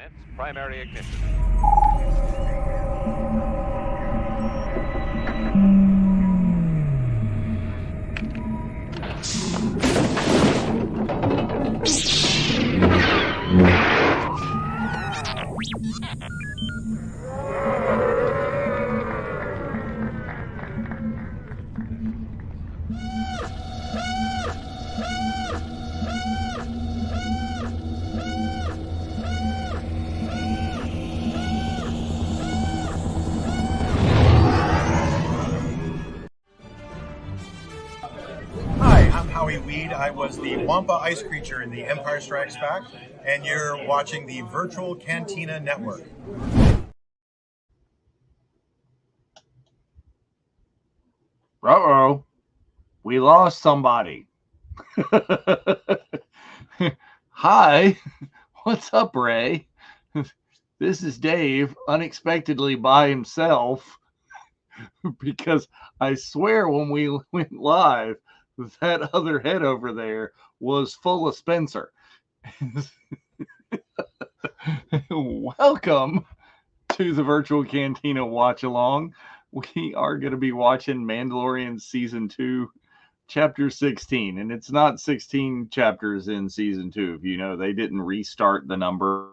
Commence primary ignition. I was the Wampa ice creature in The Empire Strikes Back, and you're watching the Virtual Cantina Network. Uh-oh. We lost somebody. Hi. What's up, Ray? This is Dave, unexpectedly by himself, because I swear when we went live, that other head over there was full of Spencer. Welcome to the Virtual Cantina Watch Along. We are going to be watching Mandalorian Season 2, Chapter 16. And it's not 16 chapters in Season 2. If you know, they didn't restart the number.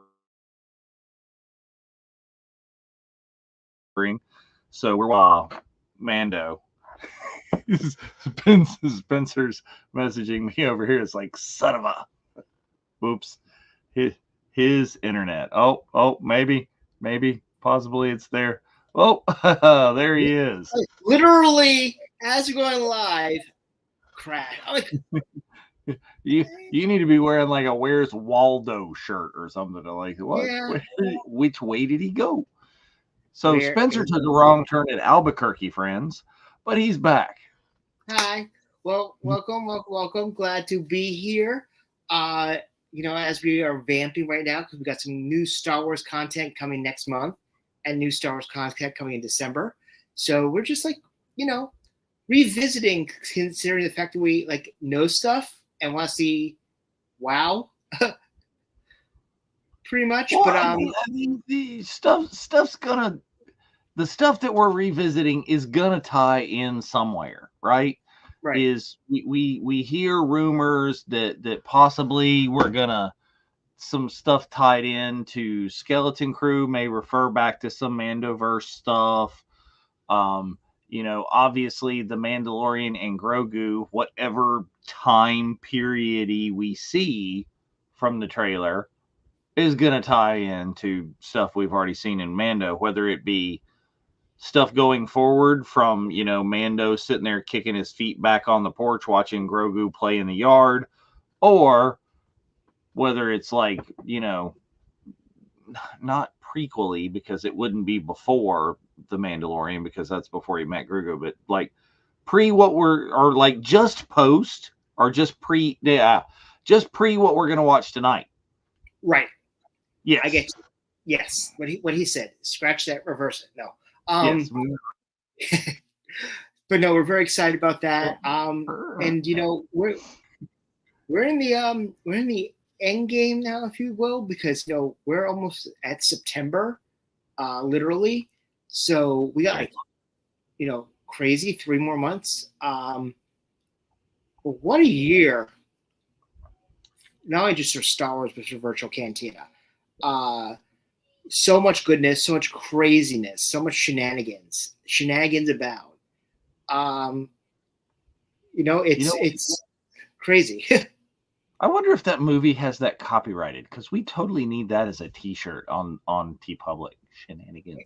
So we're Mando. Spencer's messaging me over here. It's like, son of a. Oops. His internet. Oh, maybe, possibly it's there. Oh, there he is. Literally, as we're going live, crash. You need to be wearing like a Where's Waldo shirt or something. Like, what? Yeah. Which way did he go? So Spencer took a wrong turn at Albuquerque, friends, but he's back. Hi. Well, welcome. Glad to be here. As we are vamping right now, because we got some new Star Wars content coming next month and new Star Wars content coming in December. So we're just revisiting, considering the fact that we know stuff and want to see, wow, pretty much. Well, but I mean, the stuff that we're revisiting is gonna tie in somewhere, right? Right. Is we hear rumors that possibly we're gonna some stuff tied in to Skeleton Crew may refer back to some Mandoverse stuff. Obviously the Mandalorian and Grogu, whatever time period we see from the trailer, is gonna tie into stuff we've already seen in Mando, whether it be stuff going forward from, Mando sitting there kicking his feet back on the porch watching Grogu play in the yard, or whether it's not prequely, because it wouldn't be before the Mandalorian, because that's before he met Grogu, but pre what just post, or just pre what we're going to watch tonight. Right. Yes. I get you. Yes. What he said. Scratch that, reverse it. No. Yes. But no, we're very excited about that. And we're in the end game now, if you will, because we're almost at September, literally. So we got crazy 3 more months. What a year! Not only just for Star Wars, but for Virtual Cantina. So much goodness, so much craziness, so much shenanigans about. It's crazy. I wonder if that movie has that copyrighted, because we totally need that as a T-shirt on TeePublic. Shenanigans.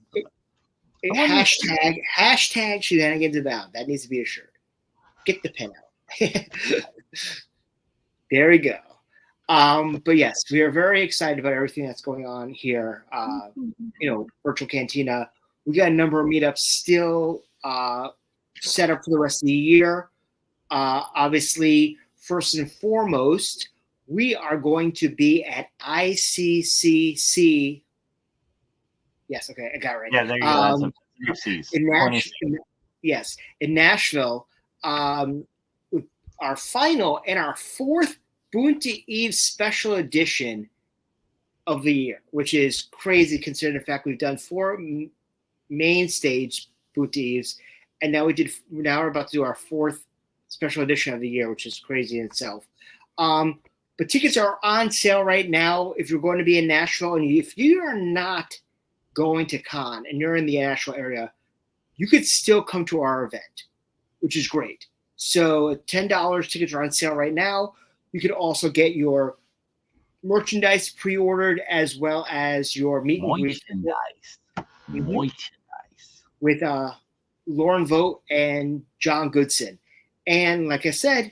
Hashtag shenanigans about. That needs to be a shirt. Get the pen out. There we go. But yes, we are very excited about everything that's going on here. Virtual Cantina. We got a number of meetups still set up for the rest of the year. Obviously, first and foremost, we are going to be at ICCC. Yes, okay, I got it right. Yeah, there you go. In Nashville, with our final and our 4th Boonta Eve special edition of the year, which is crazy considering the fact we've done 4 main stage Boot to Eves, and now we're about to do our 4th special edition of the year, which is crazy in itself. But tickets are on sale right now if you're going to be in Nashville, and if you are not going to con and you're in the Nashville area, you could still come to our event, which is great. So $10 tickets are on sale right now. You could also get your merchandise pre-ordered as well as your meet and greet. Merchandise with Lauren Vogt and John Goodson. And like I said,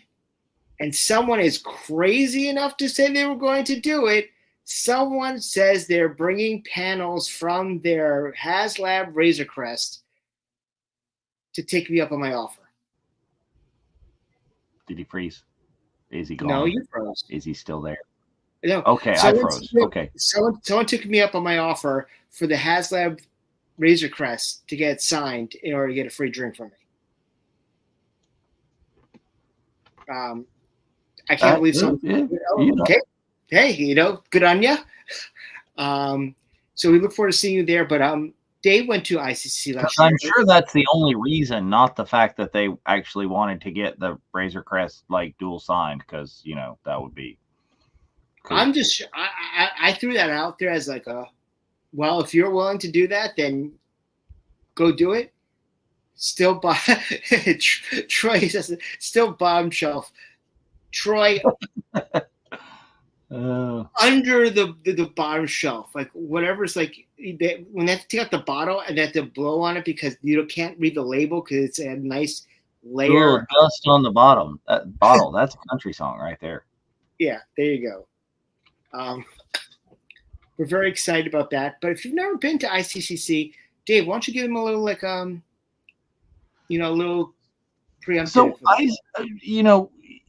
and someone is crazy enough to say they were going to do it. Someone says they're bringing panels from their HasLab Razor Crest to take me up on my offer. Did he freeze? Is he gone? No, you froze. Is he still there? No. Okay, I froze. Okay. Someone took me up on my offer for the HasLab Razor Crest to get signed in order to get a free drink from me. I can't believe someone. Yeah, okay. Hey, good on you. So we look forward to seeing you there. But Dave went to ICCC last year. I'm sure that's the only reason, not the fact that they actually wanted to get the Razor Crest like dual signed, because that would be cool. I threw that out there as like well, if you're willing to do that, then go do it. Still Troy says still bomb shelf. Troy under the bottom shelf, like whatever's like when they have to take out the bottle and they have to blow on it because you can't read the label because it's a nice layer. A little dust on the bottom. That bottle, that's a country song right there. Yeah, there you go. We're very excited about that. But if you've never been to ICCC, Dave, why don't you give them a little like a little preemptive. So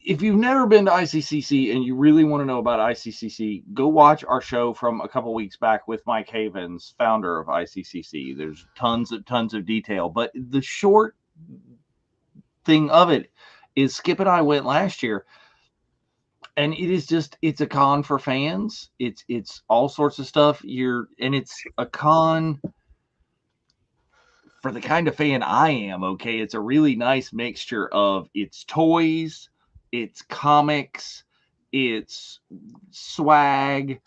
if you've never been to ICCC and you really want to know about ICCC, go watch our show from a couple weeks back with Mike Havens, founder of ICCC. There's tons of detail, but the short thing of it is Skip and I went last year, and it's a con for fans. It's all sorts of stuff. It's a con for the kind of fan I am. Okay, it's a really nice mixture of it's toys, it's comics, it's swag.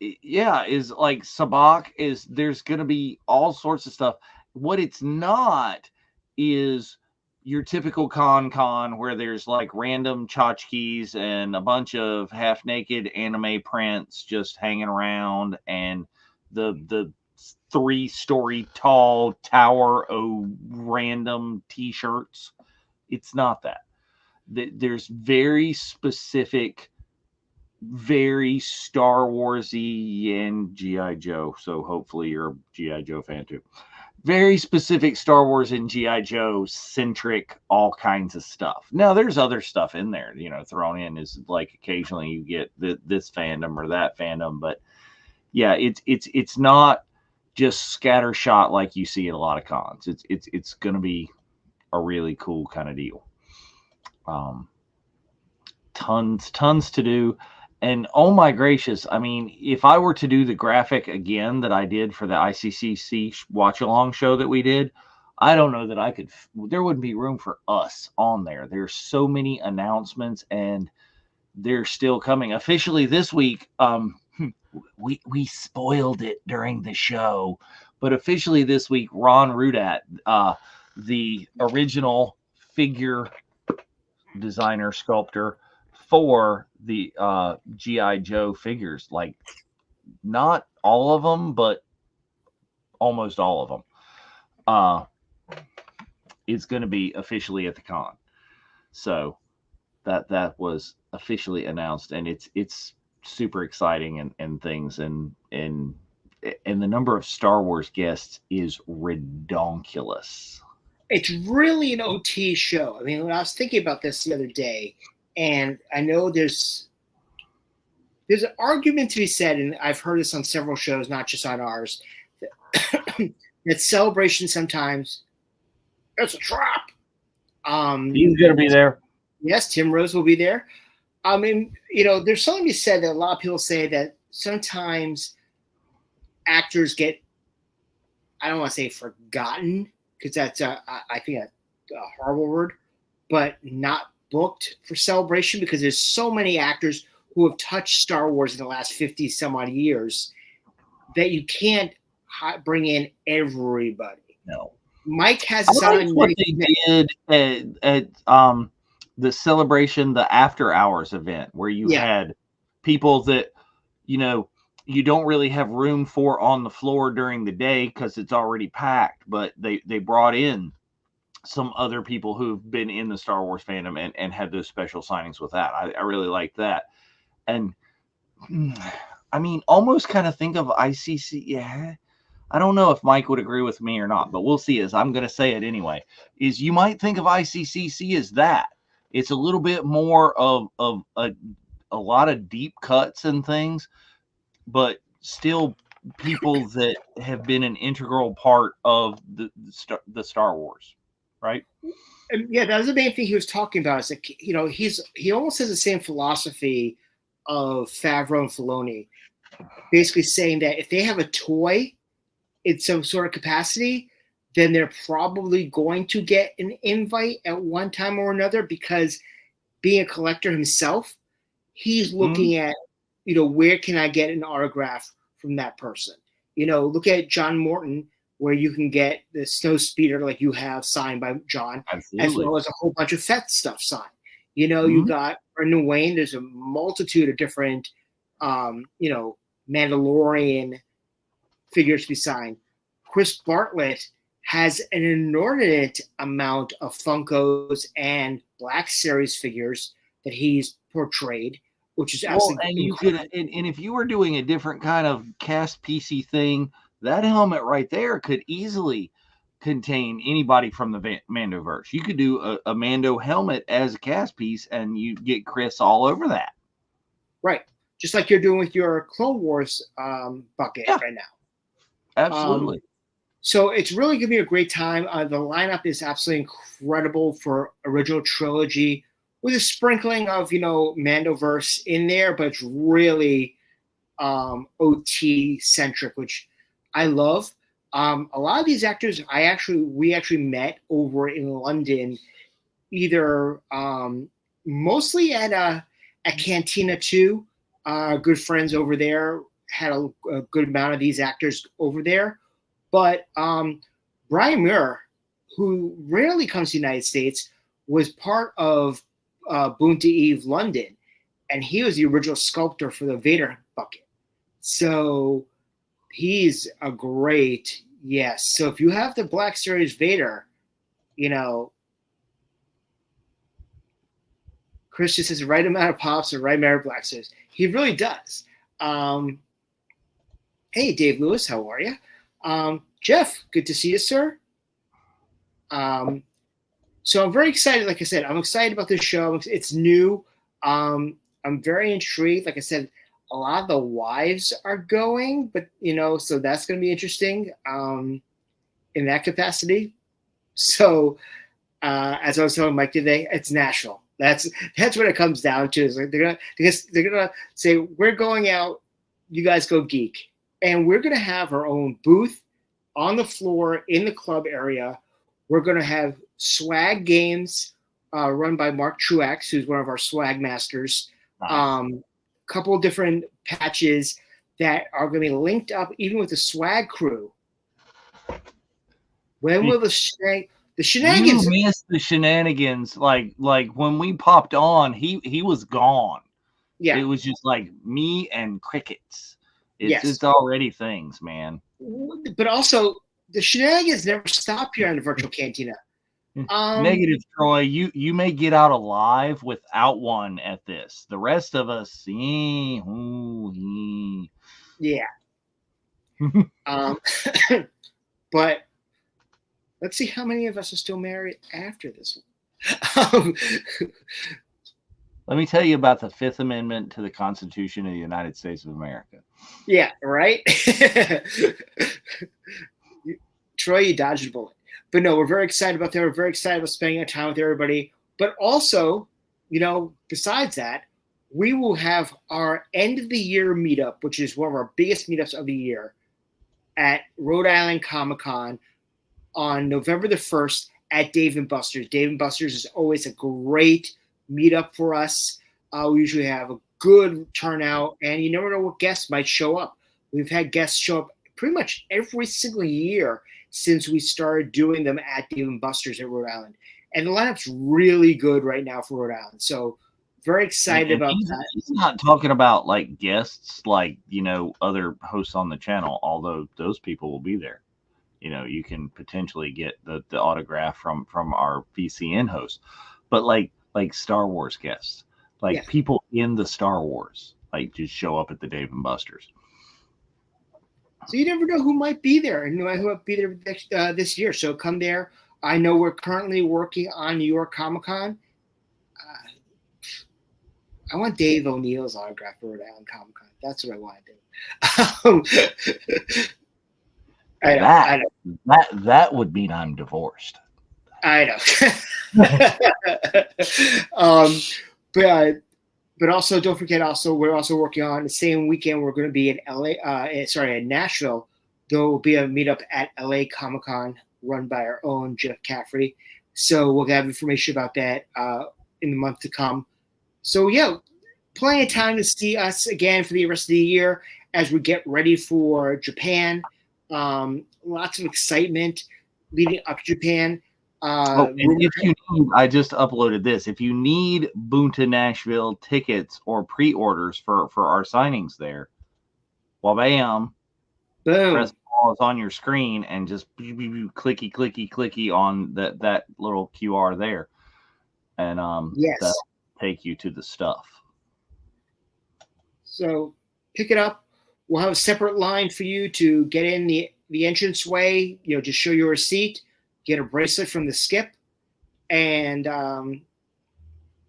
Is like Sabak is there's gonna be all sorts of stuff. What it's not is your typical con where there's like random tchotchkes and a bunch of half-naked anime prints just hanging around and the 3-story tall tower of random t-shirts. It's not that. There's very specific, very Star Warsy and G.I. Joe. So hopefully you're a G.I. Joe fan too. Very specific Star Wars and G.I. Joe centric, all kinds of stuff. Now there's other stuff in there, thrown in is like occasionally you get this fandom or that fandom, but yeah, it's not just scattershot like you see at a lot of cons. It's going to be a really cool kind of deal. Tons to do. And oh my gracious, I mean, if I were to do the graphic again that I did for the ICCC watch along show that we did, I don't know that there wouldn't be room for us on there. There's so many announcements and they're still coming. Officially this week, we spoiled it during the show, but officially this week, Ron Rudat, the original figure designer sculptor for the G.I. Joe figures, like not all of them, but almost all of them, is going to be officially at the con. So that was officially announced, and it's super exciting and things, and the number of Star Wars guests is redonkulous. It's really an OT show. I mean, when I was thinking about this the other day, and I know there's an argument to be said, and I've heard this on several shows, not just on ours, that Celebration sometimes it's a trap. He's going to be there. Yes, Tim Rose will be there. I mean, there's something to be said that a lot of people say that sometimes actors get, I don't want to say forgotten, because that's, I think, a horrible word, but not booked for Celebration, because there's so many actors who have touched Star Wars in the last 50 some odd years that you can't bring in everybody. No. Mike has I his liked own. what they did at the Celebration, the After Hours event, where you had people that, you don't really have room for on the floor during the day because it's already packed, but they brought in some other people who've been in the Star Wars fandom and had those special signings with that. I really like that. And I mean, almost kind of think of ICC. Yeah. I don't know if Mike would agree with me or not, but we'll see. As I'm going to say it anyway, is you might think of ICCC as that. It's a little bit more of a lot of deep cuts and things, but still people that have been an integral part of the Star Wars, right? And yeah, that was the main thing he was talking about. Is that, he almost has the same philosophy of Favreau and Filoni, basically saying that if they have a toy in some sort of capacity, then they're probably going to get an invite at one time or another, because being a collector himself, he's looking at, where can I get an autograph from that person? Look at John Morton, where you can get the Snow Speeder like you have signed by John, Absolutely. as well as a whole bunch of Fett stuff signed. You got Brendan Wayne. There's a multitude of different, Mandalorian figures to be signed. Chris Bartlett has an inordinate amount of Funkos and Black Series figures that he's portrayed, which is absolutely and you could, and if you were doing a different kind of cast PC thing, that helmet right there could easily contain anybody from the Mandoverse. You could do a Mando helmet as a cast piece, and you get Chris all over that. Right, just like you're doing with your Clone Wars bucket right now. Absolutely. So it's really going to be a great time. The lineup is absolutely incredible for original trilogy, with a sprinkling of, Mandoverse in there, but it's really OT centric, which I love. A lot of these actors we actually met over in London, either mostly at Cantina 2. Good friends over there had a good amount of these actors over there. But Brian Muir, who rarely comes to the United States, was part of Boonta Eve London, and he was the original sculptor for the Vader bucket. So he's a great, yes. So if you have the Black Series Vader, Chris just has the right amount of pops and right amount of Black Series. He really does. Hey, Dave Lewis, how are you? Jeff, good to see you, sir. So I'm very excited. Like I said, I'm excited about this show. It's new. I'm very intrigued. Like I said, a lot of the wives are going, but so that's going to be interesting in that capacity. So as I was telling Mike today, it's national. That's what it comes down to. Is like they're gonna say, we're going out, you guys go geek, and we're gonna have our own booth on the floor in the club area. We're gonna have swag games run by Mark Truax, who's one of our swag masters. Nice. Couple of different patches that are going to be linked up, even with the swag crew. When will the shenanigans? You missed the shenanigans. Like when we popped on, he was gone. Yeah, it was just like me and crickets. It's already things, man. But also, the shenanigans never stop here on the virtual cantina. Negative, Troy. You may get out alive without one at this. The rest of us, yeah. But let's see how many of us are still married after this one. Let me tell you about the Fifth Amendment to the Constitution of the United States of America. Yeah, right. Troy, you dodged a bullet. But no, we're very excited about that. We're very excited about spending our time with everybody. But also, besides that, we will have our end of the year meetup, which is one of our biggest meetups of the year, at Rhode Island Comic Con on November the 1st at Dave & Buster's. Dave & Buster's is always a great meetup for us. We usually have a good turnout, and you never know what guests might show up. We've had guests show up pretty much every single year since we started doing them at Dave & Buster's at Rhode Island. And the lineup's really good right now for Rhode Island. So very excited about that. He's not talking about like guests, like, other hosts on the channel, although those people will be there. You can potentially get the autograph from our VCN host, but like Star Wars guests, like people in the Star Wars, like just show up at the Dave & Buster's. So you never know who might be there and who might be there this year. So come there. I know we're currently working on New York Comic Con. I want Dave O'Neill's autograph for Rhode Island Comic Con. That's what I want to do. I know. That would mean I'm divorced. I know. But also don't forget. Also, we're also working on the same weekend. We're going to be in in Nashville. There will be a meetup at LA Comic Con run by our own Jeff Caffrey. So we'll have information about that in the month to come. So yeah, plenty of time to see us again for the rest of the year as we get ready for Japan. Lots of excitement leading up to Japan. If you need, I just uploaded this. If you need Boonta Nashville tickets or pre-orders for our signings there, well, bam, boom, press pause on your screen and just clicky on that little QR there, and that'll take you to the stuff. So pick it up. We'll have a separate line for you to get in the entranceway. Just show your receipt. Get a bracelet from the skip, and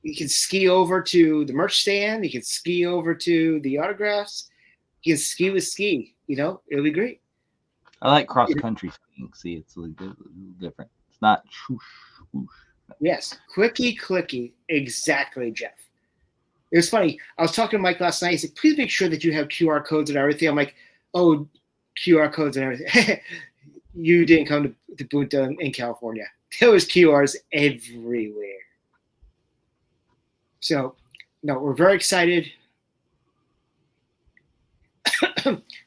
you can ski over to the merch stand. You can ski over to the autographs. You can ski with ski. It'll be great. I like cross country skiing. See, it's a little different. It's not swoosh, swoosh. Yes, clicky. Exactly, Jeff. It was funny. I was talking to Mike last night. He said, "Please make sure that you have QR codes and everything." I'm like, "Oh, QR codes and everything." You didn't come to Boonta in California. There was QRs everywhere. So, no, we're very excited.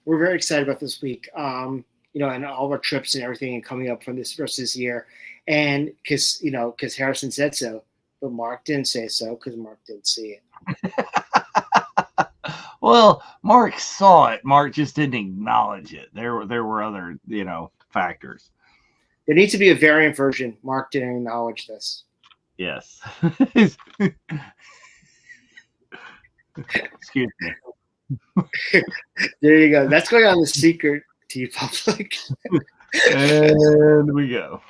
We're very excited about this week. And all of our trips and everything coming up from this rest of this year. And because Harrison said so, but Mark didn't say so because Mark didn't see it. Well, Mark saw it. Mark just didn't acknowledge it. There were other, factors. There needs to be a variant version. Mark didn't acknowledge this. Yes. Excuse me. There you go. That's going on the secret to public. And we go.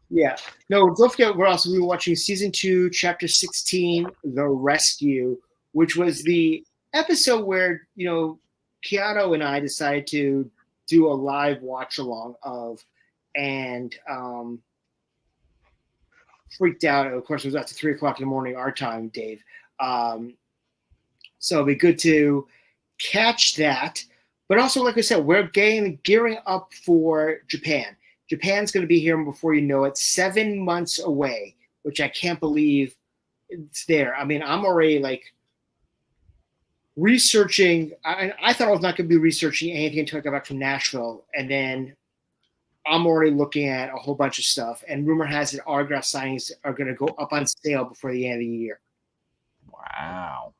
Yeah. No, don't forget, we're watching season 2, chapter 16, The Rescue, which was the episode where, Keanu and I decided to do a live watch along of, and freaked out. Of course, it was after 3:00 in the morning, our time, Dave. So it'll be good to catch that. But also, like I said, we're gearing up for Japan. Japan's going to be here before you know it, 7 months away, which I can't believe it's there. I mean, I'm already researching. I thought I was not going to be researching anything until I got back from Nashville. And then I'm already looking at a whole bunch of stuff. And rumor has it autograph signings are going to go up on sale before the end of the year. Wow.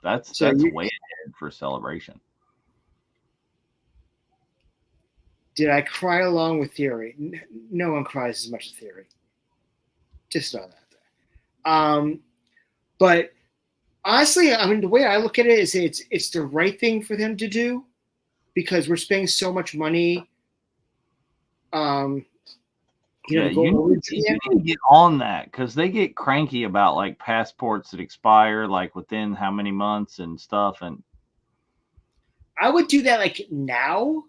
That's way ahead for Celebration. Did I cry along with Theory? No one cries as much as Theory. Just throw that there. But honestly, I mean, the way I look at it is it's the right thing for them to do because we're spending so much money. You need to get on that because they get cranky about passports that expire within how many months and stuff. And I would do that now.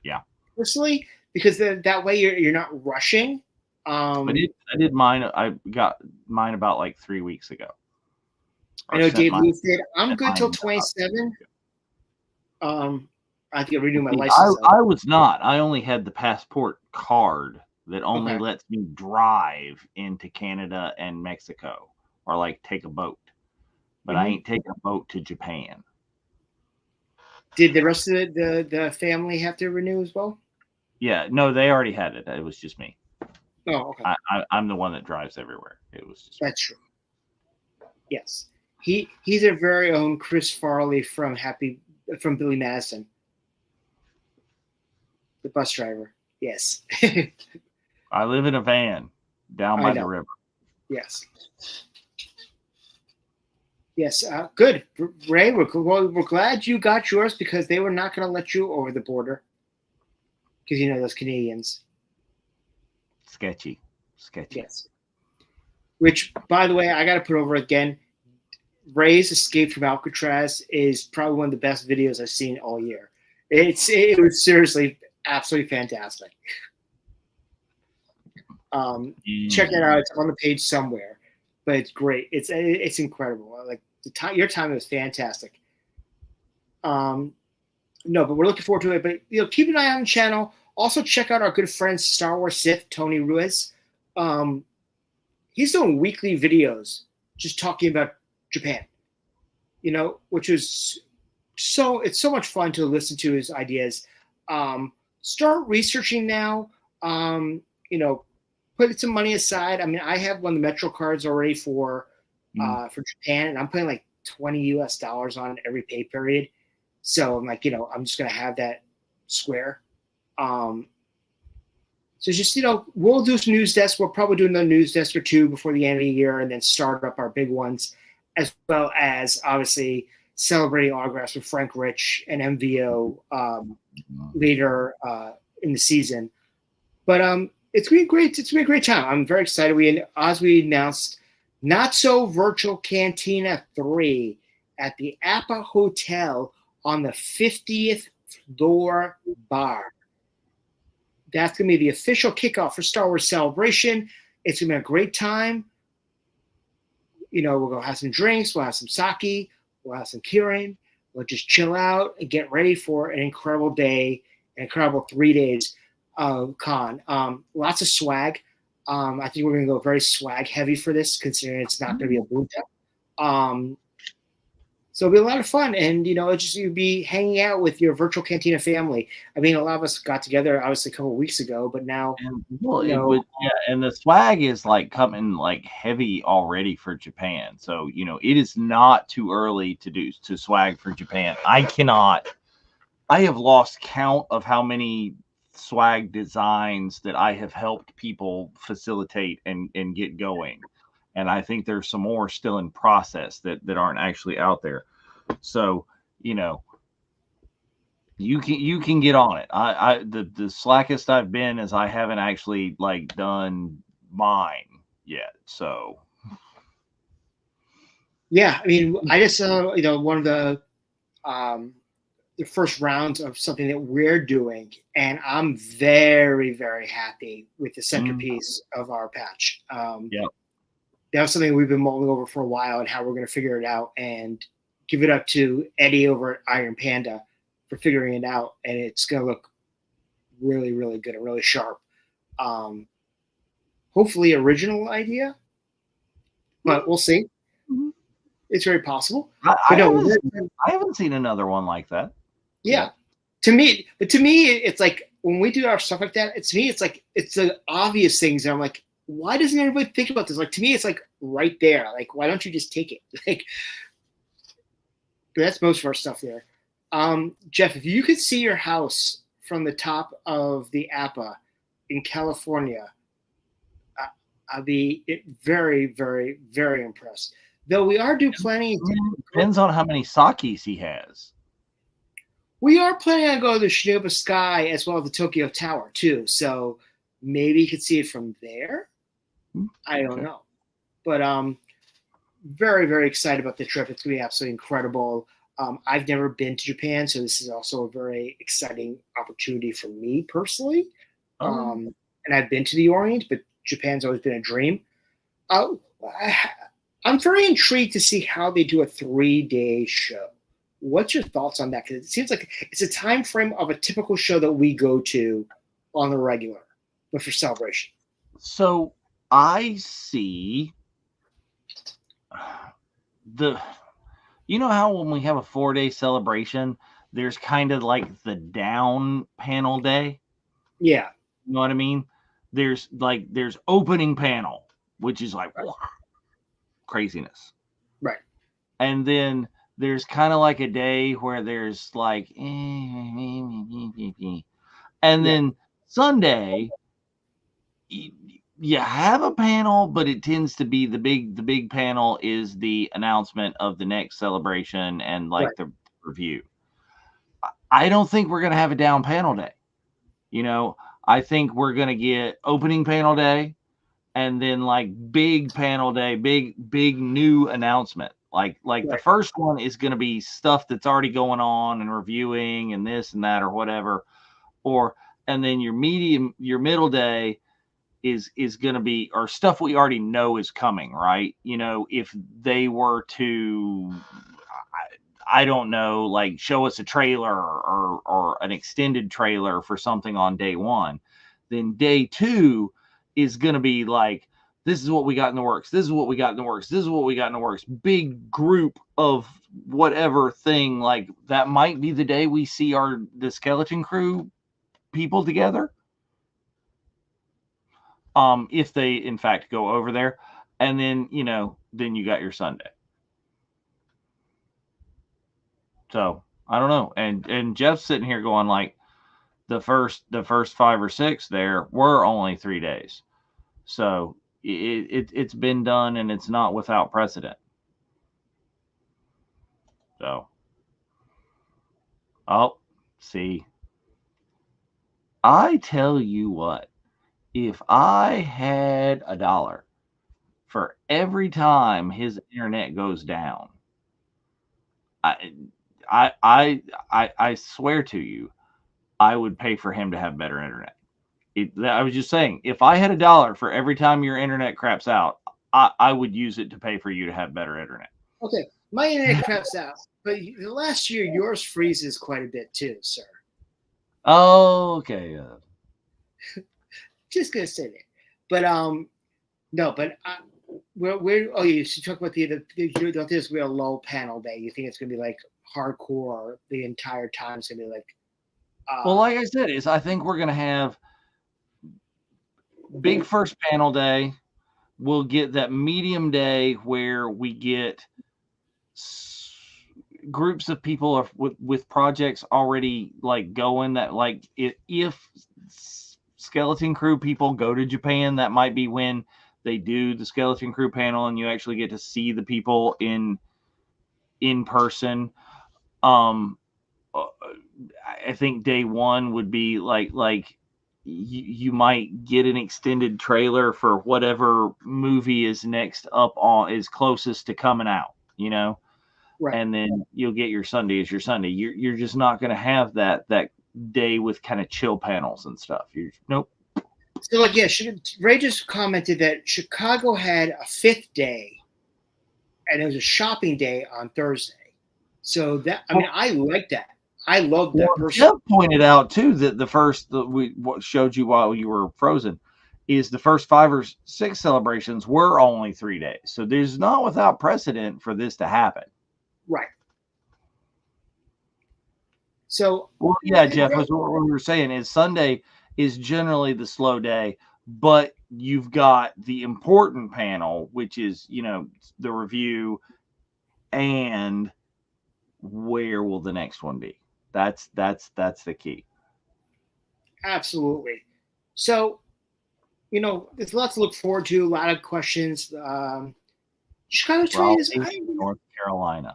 Yeah. Personally, because that way you're not rushing. But I did mine. I got mine about 3 weeks ago. I know Dave Luth did. I'm good till 27. I think I renew my license. I was not. I only had the passport card that only lets me drive into Canada and Mexico, or like take a boat. But I ain't taking a boat to Japan. Did the rest of the family have to renew as well? Yeah, no, they already had it. It was just me. Oh, okay. I'm the one that drives everywhere. It was just That's true. Yes, he's our very own Chris Farley from Billy Madison, the bus driver. Yes. I live in a van down by the river. Yes. Yes, good. Ray, we're glad you got yours because they were not going to let you over the border. Because you know those Canadians. Sketchy. Yes. Which, by the way, I got to put over again. Ray's escape from Alcatraz is probably one of the best videos I've seen all year. It was seriously absolutely fantastic. Check it out. It's on the page somewhere, but it's great. It's incredible. Like your time was fantastic. No, but we're looking forward to it. But keep an eye on the channel. Also, check out our good friend Star Wars Sith Tony Ruiz. He's doing weekly videos just talking about Japan. Which is it's so much fun to listen to his ideas. Start researching now. Put some money aside. I mean, I have one of the Metro cards already for Japan, and I'm putting like $20 on every pay period. So I'm like, I'm just gonna have that square. So just we'll do some news desks. We'll probably do another news desk or two before the end of the year, and then start up our big ones, as well as obviously celebrating autographs with Frank Rich and MVO later in the season. But it's gonna be great. It's gonna be a great time. I'm very excited. As we announced, Not So Virtual Cantina 3 at the Appa Hotel on the 50th floor bar. That's gonna be the official kickoff for Star Wars Celebration. It's gonna be a great time. We'll go have some drinks. We'll have some sake. We'll have some kirin. We'll just chill out and get ready for an incredible day, an incredible 3 days of con. Lots of swag. I think we're going to go very swag heavy for this, considering it's not going to be a bunta. So it'll be a lot of fun, and you'll be hanging out with your virtual Cantina family. I mean, a lot of us got together obviously a couple of weeks ago, but now and the swag is like coming like heavy already for Japan. So it is not too early to swag for Japan. I have lost count of how many swag designs that I have helped people facilitate and get going. And I think there's some more still in process that aren't actually out there. So, you can get on it. The slackest I've been is I haven't actually like done mine yet. So yeah, I mean, I just saw one of the first rounds of something that we're doing, and I'm very, very happy with the centerpiece of our patch. That was something we've been mulling over for a while, and how we're going to figure it out, and give it up to Eddie over at Iron Panda for figuring it out. And it's going to look really, really good and really sharp. Hopefully original idea, but we'll see. It's very possible. I haven't seen another one like that. Yeah. To me, it's like when we do our stuff like that, it's like it's the obvious things. And I'm like, why doesn't everybody think about this? Like, to me, it's like right there. Like, why don't you just take it? Like, but that's most of our stuff there. Jeff, if you could see your house from the top of the Appa in California, I'd be very, very, very impressed. Though we are planning. Depends on how many sakis he has. We are planning on going to the Shinobu Sky as well as the Tokyo Tower too. So maybe you could see it from there. I don't know. But very, very excited about the trip. It's going to be absolutely incredible. I've never been to Japan, so this is also a very exciting opportunity for me personally. And I've been to the Orient, but Japan's always been a dream. I'm very intrigued to see how they do a 3-day show. What's your thoughts on that? Because it seems like it's a time frame of a typical show that we go to on the regular, but for Celebration. So I see you know how when we have a 4-day celebration, there's kind of like the down panel day. Yeah. You know what I mean? There's opening panel, which is like craziness. Right. And then there's kind of like a day where there's like, and then Sunday, you have a panel, but it tends to be the big panel is the announcement of the next celebration and like the review. I don't think we're going to have a down panel day. You know, I think we're going to get opening panel day and then like big panel day, big new announcement. Like the first one is going to be stuff that's already going on and reviewing and this and that or whatever. And then your middle day is going to be, or stuff we already know is coming, right? You know, if they were to, I don't know, like show us a trailer or an extended trailer for something on day one, then day two is going to be like, this is what we got in the works. This is what we got in the works. This is what we got in the works. Big group of whatever thing. Like that might be the day we see the Skeleton Crew people together. If they in fact go over there, and then, you know, then you got your Sunday. So I don't know. And Jeff's sitting here going like the first 5 or 6 there were only 3 days. So it's been done and it's not without precedent. So, see, I tell you what, if I had $1 for every time his internet goes down, I swear to you, I would pay for him to have better internet. I was just saying, if I had $1 for every time your internet craps out, I would use it to pay for you to have better internet. Okay, my internet craps out, but the last year yours freezes quite a bit too, sir. Oh, okay. Just gonna say that, but no, but we're oh, you should talk about you don't think it's gonna be a low panel day. You think it's gonna be like hardcore the entire time? It's gonna be like. Well, like I said, I think we're gonna have big first panel day. We'll get that medium day where we get groups of people with projects already like going, that like if Skeleton Crew people go to Japan, that might be when they do the Skeleton Crew panel and you actually get to see the people in person. I think day one would be like you might get an extended trailer for whatever movie is next up on is closest to coming out, you know, and then you'll get your Sunday as your Sunday. You're just not going to have that day with kind of chill panels and stuff. Nope. So like, yeah, Ray just commented that Chicago had a 5th day and it was a shopping day on Thursday. So that, I mean, I like that. I love that. Jeff pointed out too that the first we showed you while you were frozen is the first 5 or 6 celebrations were only 3 days. So there's not without precedent for this to happen. Right. So well, yeah, Jeff, what we were saying is Sunday is generally the slow day, but you've got the important panel, which is, you know, the review, and where will the next one be? That's the key. Absolutely. So, you know, there's lots to look forward to. A lot of questions. Chicago train is North Carolina.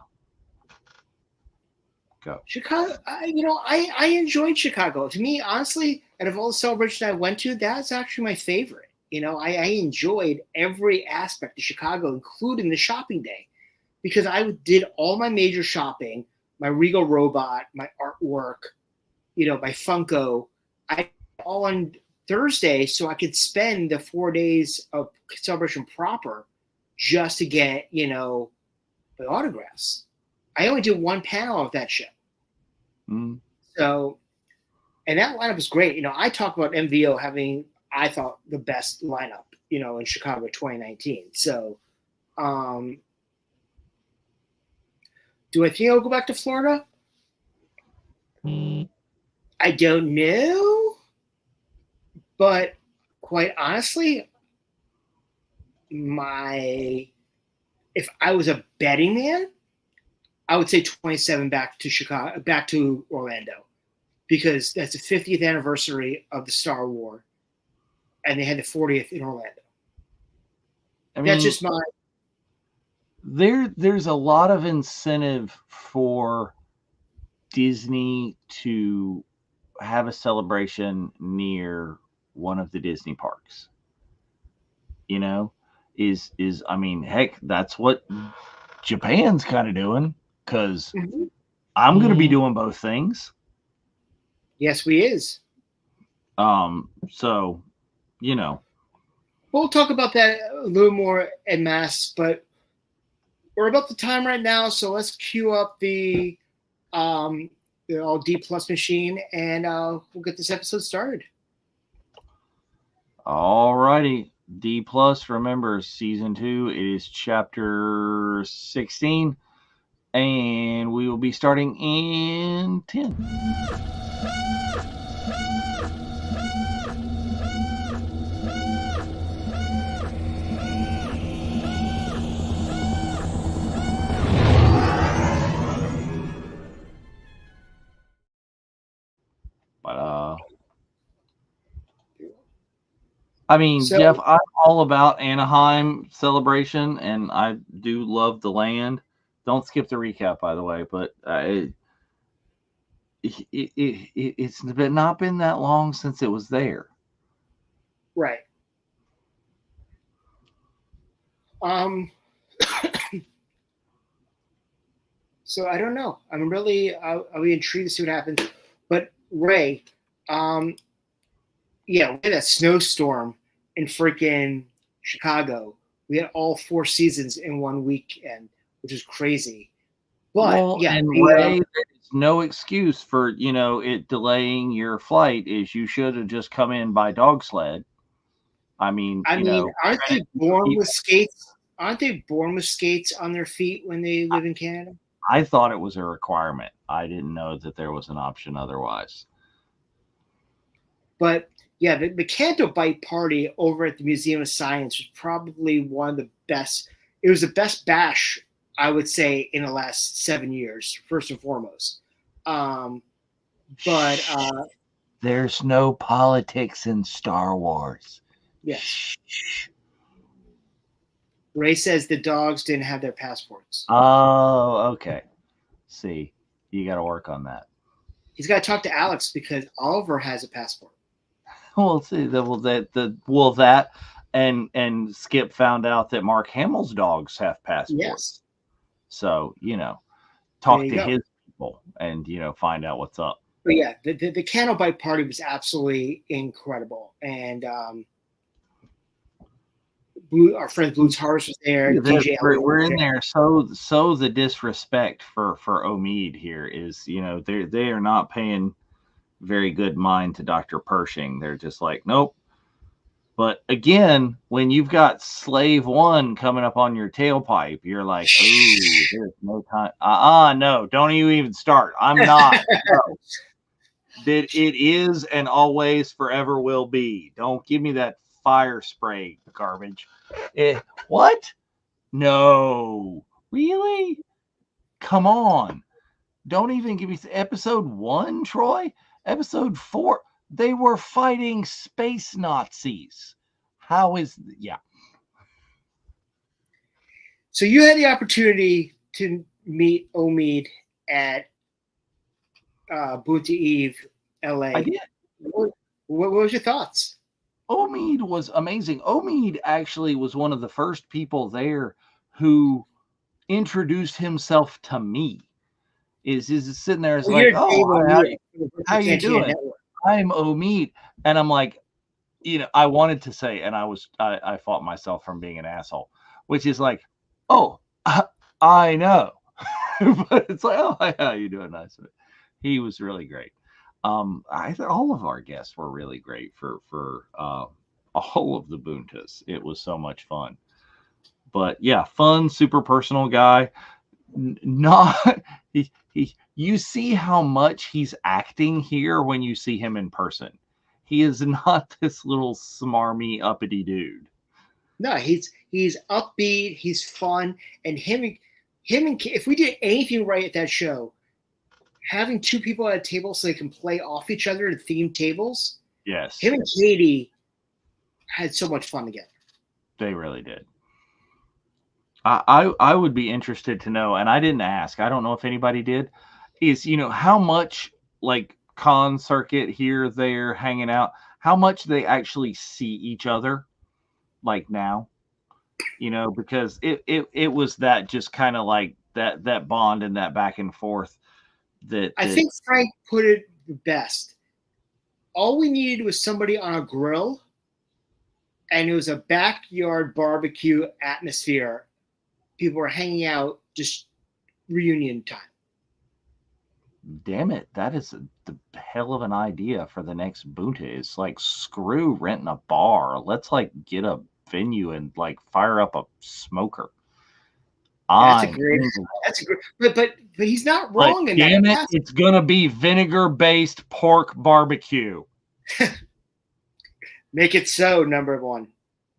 Go. Chicago. I enjoyed Chicago. To me, honestly, out of all the celebrations I went to, that's actually my favorite. You know, I enjoyed every aspect of Chicago, including the shopping day, because I did all my major shopping. My Regal robot, my artwork, you know, my Funko, I all on Thursday, so I could spend the 4 days of celebration proper just to get, the autographs. I only did one panel of that show. Mm. So, and that lineup was great. I talk about MVO having, I thought, the best lineup, in Chicago 2019. So, do I think I'll go back to Florida? I don't know. But quite honestly, if I was a betting man, I would say 27 back to Orlando, because that's the 50th anniversary of the Star War, and they had the 40th in Orlando. That's just my. There's a lot of incentive for Disney to have a celebration near one of the Disney parks. Heck, that's what Japan's kind of doing, because I'm going to be doing both things. Yes, we is. So, We'll talk about that a little more en masse, but we're about the time right now, so let's cue up the all D+ machine, and we'll get this episode started. All righty. D+, remember, season 2 is chapter 16, and we will be starting in 10. But Jeff, I'm all about Anaheim celebration, and I do love the land. Don't skip the recap, by the way, but it's not been that long since it was there. Right. So I don't know. I'm really I'll be intrigued to see what happens. But Ray, we had a snowstorm in freaking Chicago. We had all 4 seasons in one weekend, which is crazy. But Ray, there's no excuse for it delaying your flight. Is you should have just come in by dog sled. aren't they born with skates? Aren't they born with skates on their feet when they live in Canada? I thought it was a requirement. I didn't know that there was an option otherwise. But yeah, the Canto Bite party over at the Museum of Science was probably one of the best. It was the best bash, I would say, in the last 7 years, first and foremost. There's no politics in Star Wars. Yes. Ray says the dogs didn't have their passports. Oh, okay. See, you got to work on that. He's got to talk to Alex because Oliver has a passport. Well, see, and Skip found out that Mark Hamill's dogs have passports. Yes. So, talk to his people and, find out what's up. But yeah, the Candle Bite party was absolutely incredible. And our friend Blues Harvest was there. We're in there. So the disrespect for Omid here is, they are not paying very good mind to Dr. Pershing. They're just like, nope. But again, when you've got Slave 1 coming up on your tailpipe, you're like, ooh, there's no time. No, don't you even start. I'm not. No. That it is and always forever will be. Don't give me that fire spray garbage. What? No. Really? Come on. Don't even give me episode 1, Troy. Episode 4. They were fighting space Nazis. Yeah. So you had the opportunity to meet Omid at Boonta Eve, LA. I did. What was your thoughts? Omid was amazing. Omid actually was one of the first people there who introduced himself to me. Is sitting there is like, how you doing? I'm Omid. And I'm like, I wanted to say, and I fought myself from being an asshole. which is like, oh, I know. But it's like, oh, how you doing? Nice. He was really great. I thought all of our guests were really great for all of the Buntas. It was so much fun. But yeah, fun, super personal guy. Not he. You see how much he's acting here when you see him in person. He is not this little smarmy uppity dude. No, he's upbeat, he's fun, and him and if we did anything right at that show, having two people at a table so they can play off each other in themed tables. Yes, him and Katie had so much fun together. They really did. I would be interested to know, and I didn't ask. I don't know if anybody did. Is how much like con circuit here, there, hanging out, how much they actually see each other, like now, because it was that just kind of like that bond and that back and forth. That I think Frank put it the best. All we needed was somebody on a grill, and it was a backyard barbecue atmosphere. People were hanging out, just reunion time. Damn it, that is the hell of an idea for the next Bunta. It's like, screw renting a bar. Let's like get a venue and like fire up a smoker. That's a great. But he's not wrong. But damn it, it's gonna be vinegar-based pork barbecue. Make it so, number one.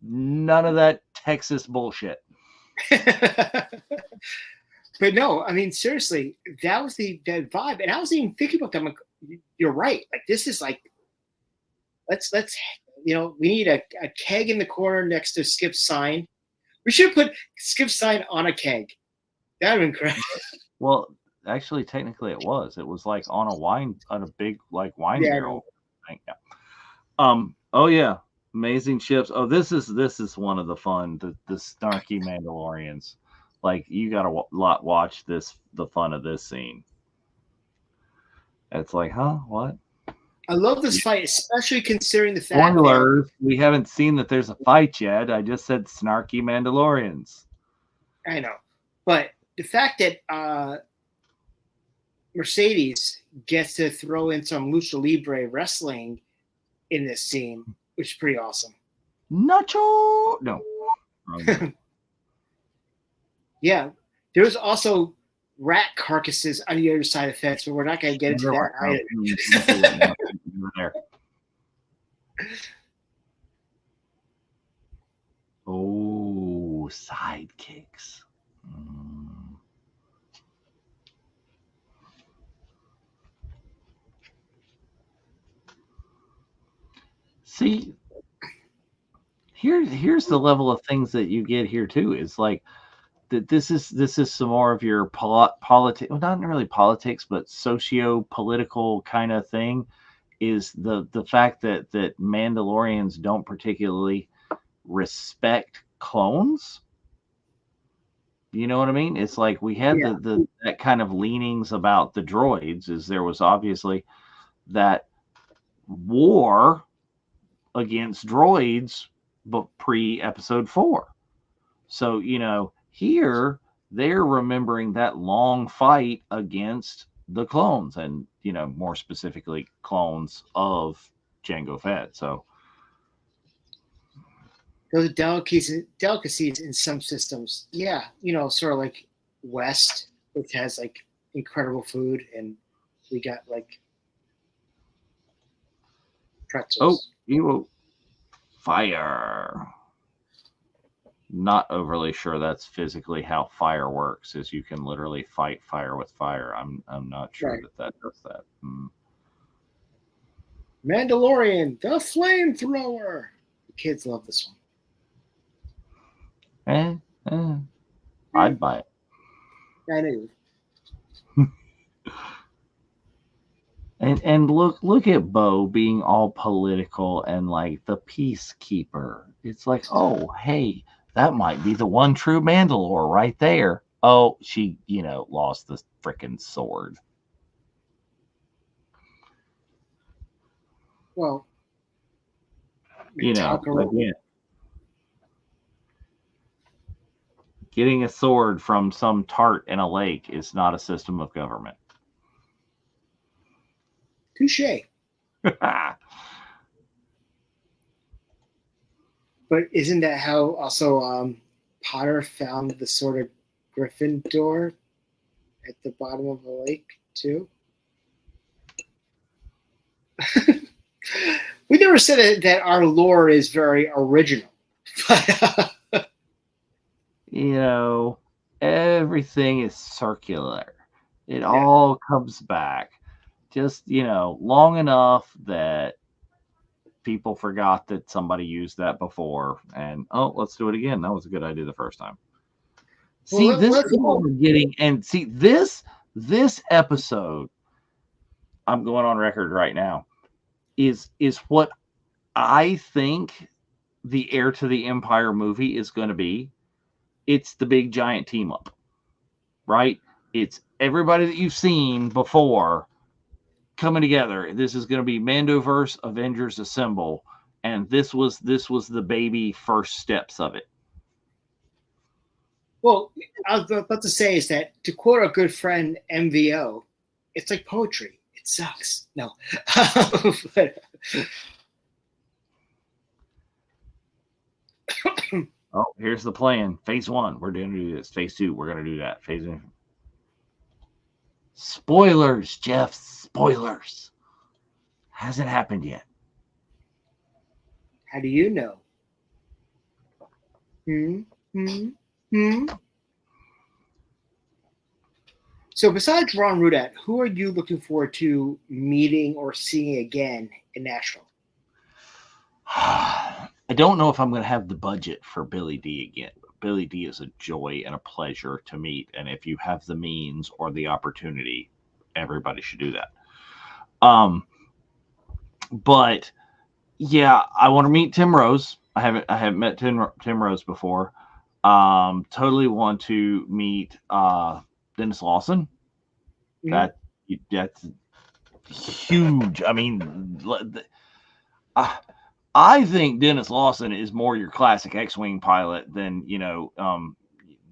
None of that Texas bullshit. But no, I mean, seriously, that was that vibe. And I was even thinking about that. Like, you're right. Like, this is like, let's we need a keg in the corner next to Skip's sign. We should put Skip's sign on a keg. That would be incredible. Well, actually, technically it was. It was like on a big like wine barrel. Yeah. Oh yeah. Amazing ships. Oh, this is one of the fun, the snarky Mandalorians. Like, you gotta watch the fun of this scene. It's like, huh? What? I love this fight, especially considering the fact Spoilers, we haven't seen that there's a fight yet. I just said snarky Mandalorians. I know. But the fact that Mercedes gets to throw in some lucha libre wrestling in this scene, which is pretty awesome. Nacho! No. Yeah. There's also rat carcasses on the other side of the fence, but we're not going to get into that either. Oh, sidekicks. See, here's the level of things that you get here too. Is like that this is some more of your politics, well, not really politics, but socio-political kind of thing. Is the fact that Mandalorians don't particularly respect clones. You know what I mean? It's like we had that kind of leanings about the droids. Is there was obviously that war against droids, but pre-episode 4. So, here they're remembering that long fight against the clones, and, more specifically clones of Jango Fett. So those delicacies in some systems. Yeah. Sort of like West, which has like incredible food, and we got like pretzels. Fire. Not overly sure that's physically how fire works, is you can literally fight fire with fire. I'm not sure that does that. Mandalorian, the flamethrower. The kids love this one. I'd buy it. I know. And look at Bo being all political and like the peacekeeper. It's like, oh, hey, that might be the one true Mandalore right there. Oh, she, lost the freaking sword. Well, again. Getting a sword from some tart in a lake is not a system of government. Touche. But isn't that how also Potter found the sword of Gryffindor at the bottom of the lake too? We never said that our lore is very original. You know, everything is circular. It all comes back. Just, long enough that people forgot that somebody used that before. And, let's do it again. That was a good idea the first time. See, this is what we're getting. And see, this episode, I'm going on record right now, is what I think the Heir to the Empire movie is going to be. It's the big giant team up, right? It's everybody that you've seen before coming together. This is going to be Mandoverse Avengers Assemble, and this was the baby first steps of it. Well, I was about to say is that, to quote our good friend MVO, it's like poetry. It sucks. No. But, here's the plan. Phase 1, we're going to do this. Phase 2, we're going to do that. Spoilers, Jeff. Spoilers. Hasn't happened yet. How do you know? So besides Ron Rudat, who are you looking forward to meeting or seeing again in Nashville? I don't know if I'm going to have the budget for Billy D again. Billy D is a joy and a pleasure to meet. And if you have the means or the opportunity, everybody should do that. But yeah, I want to meet Tim Rose. I haven't met Tim Rose before. Totally want to meet Dennis Lawson. Mm-hmm. That's huge. I mean, I think Dennis Lawson is more your classic X-Wing pilot than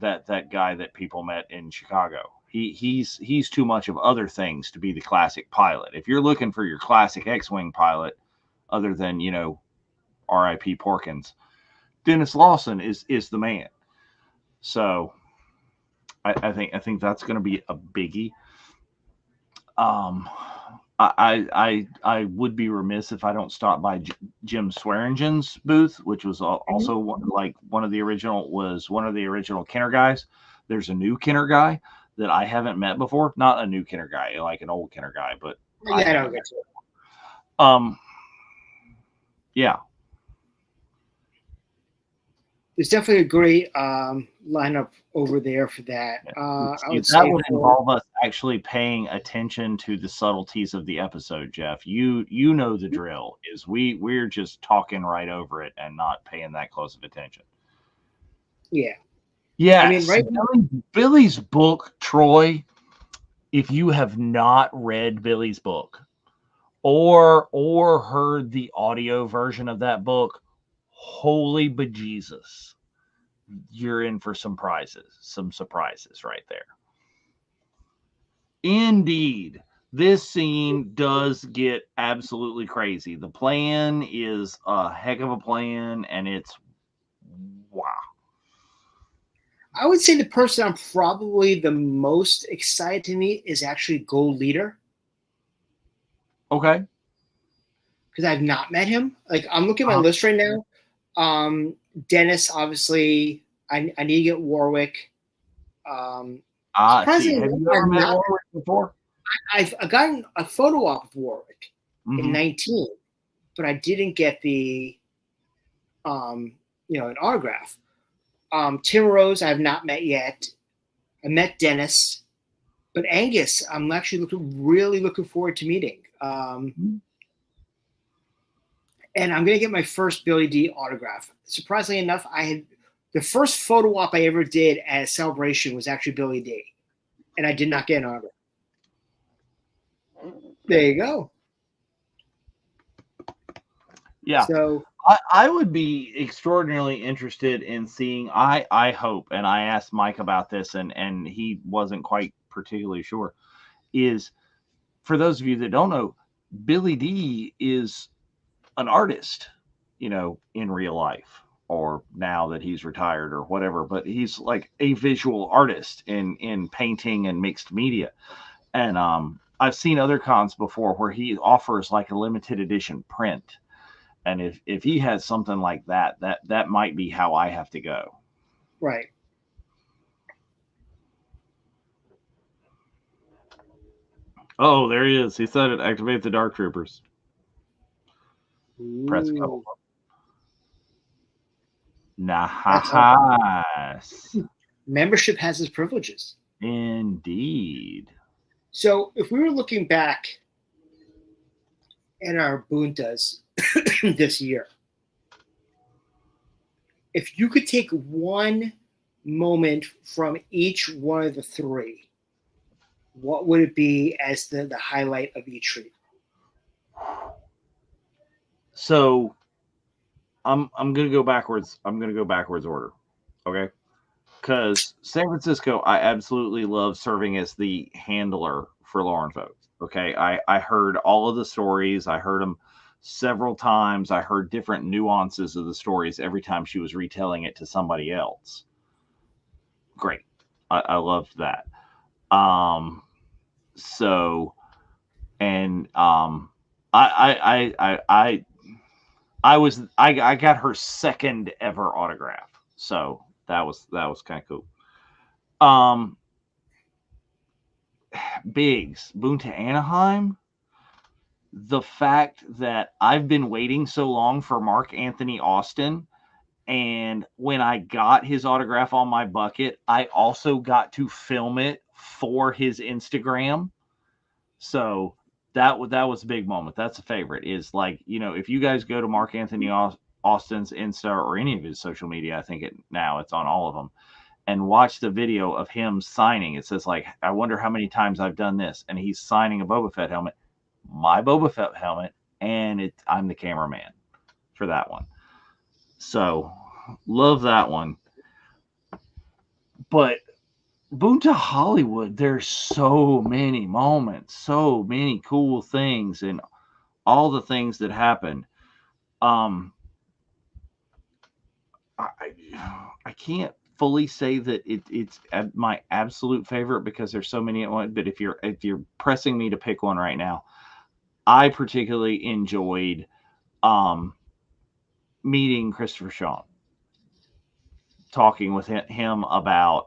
that guy that people met in Chicago. He's too much of other things to be the classic pilot. If you're looking for your classic X-Wing pilot, other than R.I.P. Porkins, Dennis Lawson is the man. So I think that's going to be a biggie. I would be remiss if I don't stop by Jim Swearingen's booth, which was also one of the original Kenner guys. There's a new Kenner guy that I haven't met before. Not a new Kenner guy, like an old Kenner guy, but I don't get to. Yeah. There's definitely a great lineup over there for that. That would involve us actually paying attention to the subtleties of the episode, Jeff. You know the drill is we're just talking right over it and not paying that close of attention. Yeah. Yeah. I mean, Billy's book, Troy, if you have not read Billy's book or heard the audio version of that book, holy bejesus, you're in for some surprises right there. Indeed, this scene does get absolutely crazy. The plan is a heck of a plan, and it's wow. I would say the person I'm probably the most excited to meet is actually Gold Leader. Okay. Because I've not met him. Like, I'm looking at my list right now. Dennis, obviously. I need to get Warwick. Have you ever met Warwick before? I've gotten a photo op of Warwick in 19, but I didn't get the, an autograph. Tim Rose, I have not met yet. I met Dennis, but Angus, I'm actually really looking forward to meeting. And I'm going to get my first Billy D autograph. Surprisingly enough, the first photo op I ever did at a celebration was actually Billy D, and I did not get an autograph. There you go. Yeah. So I would be extraordinarily interested in seeing. I hope, and I asked Mike about this, and he wasn't quite particularly sure. Is for those of you that don't know, Billy D is an artist, in real life, or now that he's retired or whatever. But he's like a visual artist in painting and mixed media. And I've seen other cons before where he offers like a limited edition print. And if he has something like that might be how I have to go. Right. Oh, there he is. He said it. Activate the Dark Troopers. Press go. Nice. Membership has its privileges. Indeed. So if we were looking back at our buntas this year, if you could take one moment from each one of the three, what would it be as the highlight of each treat? So I'm gonna go backwards. I'm gonna go backwards order. Okay. Because San Francisco, I absolutely love serving as the handler for Lauren folks. Okay. I heard all of the stories. I heard them several times. I heard different nuances of the stories every time she was retelling it to somebody else. Great. I loved that. So, and I got her second ever autograph. So that was kind of cool. Biggs, Boone to Anaheim. The fact that I've been waiting so long for Mark Anthony Austin, and when I got his autograph on my bucket, I also got to film it for his Instagram. So that was a big moment. That's a favorite. Is like, if you guys go to Mark Anthony Austin's Insta or any of his social media, I think it's on all of them, and watch the video of him signing. It says like, I wonder how many times I've done this, and he's signing a Boba Fett helmet, my Boba Fett helmet, and I'm the cameraman for that one. So love that one. But Boone to Hollywood, there's so many moments, so many cool things, and all the things that happen. I can't fully say that it's my absolute favorite because there's so many at once. But if you're pressing me to pick one right now, I particularly enjoyed meeting Christopher Sean, talking with him about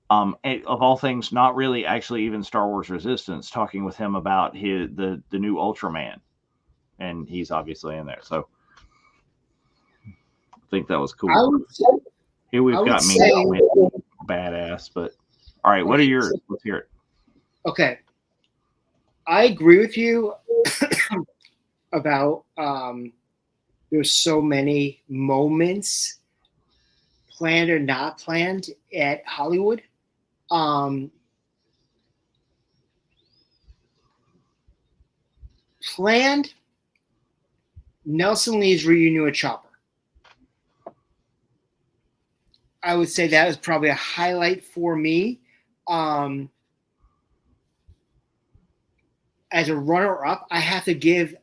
of all things, not really actually even Star Wars Resistance, talking with him about the new Ultraman, and he's obviously in there. So I think that was cool. Here we've got me badass, but all right, what are yours? Let's hear it. Okay. I agree with you about there's so many moments, planned or not planned, at Hollywood. Planned, Nelson Lee's reunion with Chopper. I would say that was probably a highlight for me. As a runner-up, I have to give,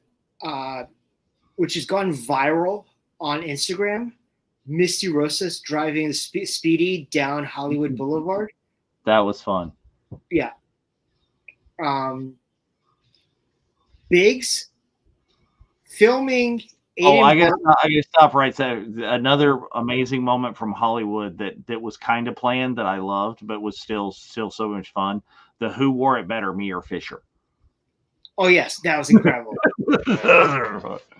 which has gone viral on Instagram, Misty Rosas driving the Speedy down Hollywood Boulevard. That was fun. Yeah. Biggs filming. I gotta stop right there. Another amazing moment from Hollywood that was kind of planned that I loved, but was still so much fun. The Who Wore It Better, me or Fisher? Oh yes, that was incredible.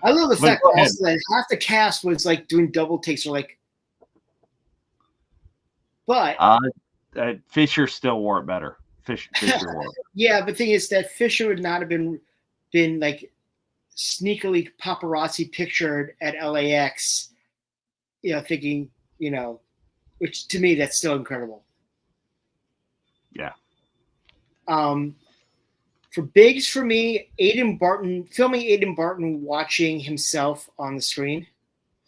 I love the fact also that half the cast was like doing double takes or like, but Fisher still wore it better. Fisher wore it. Yeah, but the thing is that Fisher would not have been like sneakily paparazzi pictured at LAX, thinking, which to me that's still incredible. Yeah. For Biggs, for me, filming Aiden Barton watching himself on the screen.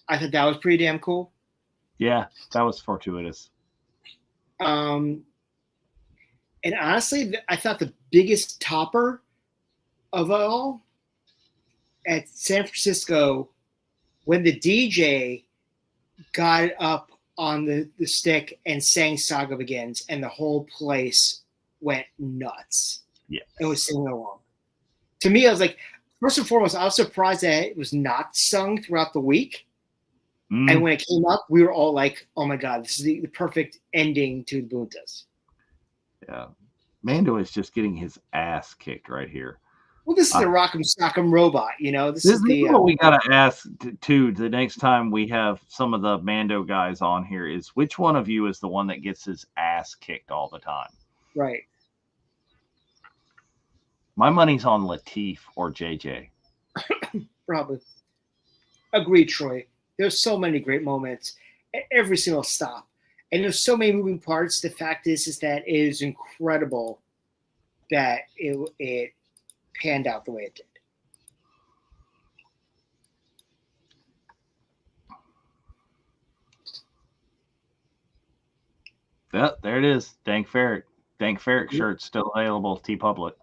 I thought that was pretty damn cool. Yeah, that was fortuitous. And honestly, I thought the biggest topper of it all at San Francisco, when the DJ got up on the stick and sang Saga Begins, and the whole place went nuts. Yeah, it was singing along. To me, I was like, first and foremost, I was surprised that it was not sung throughout the week. And when it came up, we were all like, "Oh my god, this is the perfect ending to the Buntas." Yeah, Mando is just getting his ass kicked right here. Well, this is the Rock'em Sock'em Robot, you know. This is the what we gotta ask too. The next time we have some of the Mando guys on here is which one of you is the one that gets his ass kicked all the time? Right. My money's on Lateef or JJ. Probably. Agreed, Troy. There's so many great moments at every single stop, and there's so many moving parts. The fact is that it is incredible that it panned out the way it did. Yeah, there it is. Dank Ferrick. Dank Ferrick shirt still available. TeePublic.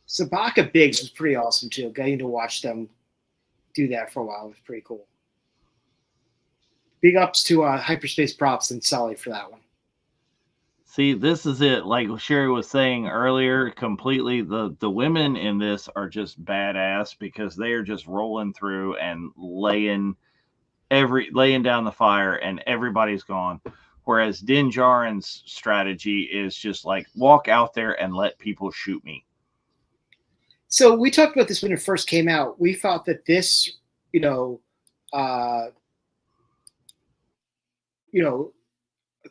Sabaka Biggs was pretty awesome too. Getting to watch them do that for a while was pretty cool. Big ups to Hyperspace Props and Sully for that one. See, this is it. Like Sherry was saying earlier, completely the women in this are just badass because they are just rolling through and laying down the fire, and everybody's gone. Whereas Din Djarin's strategy is just like walk out there and let people shoot me. So we talked about this when it first came out. We thought that this, what's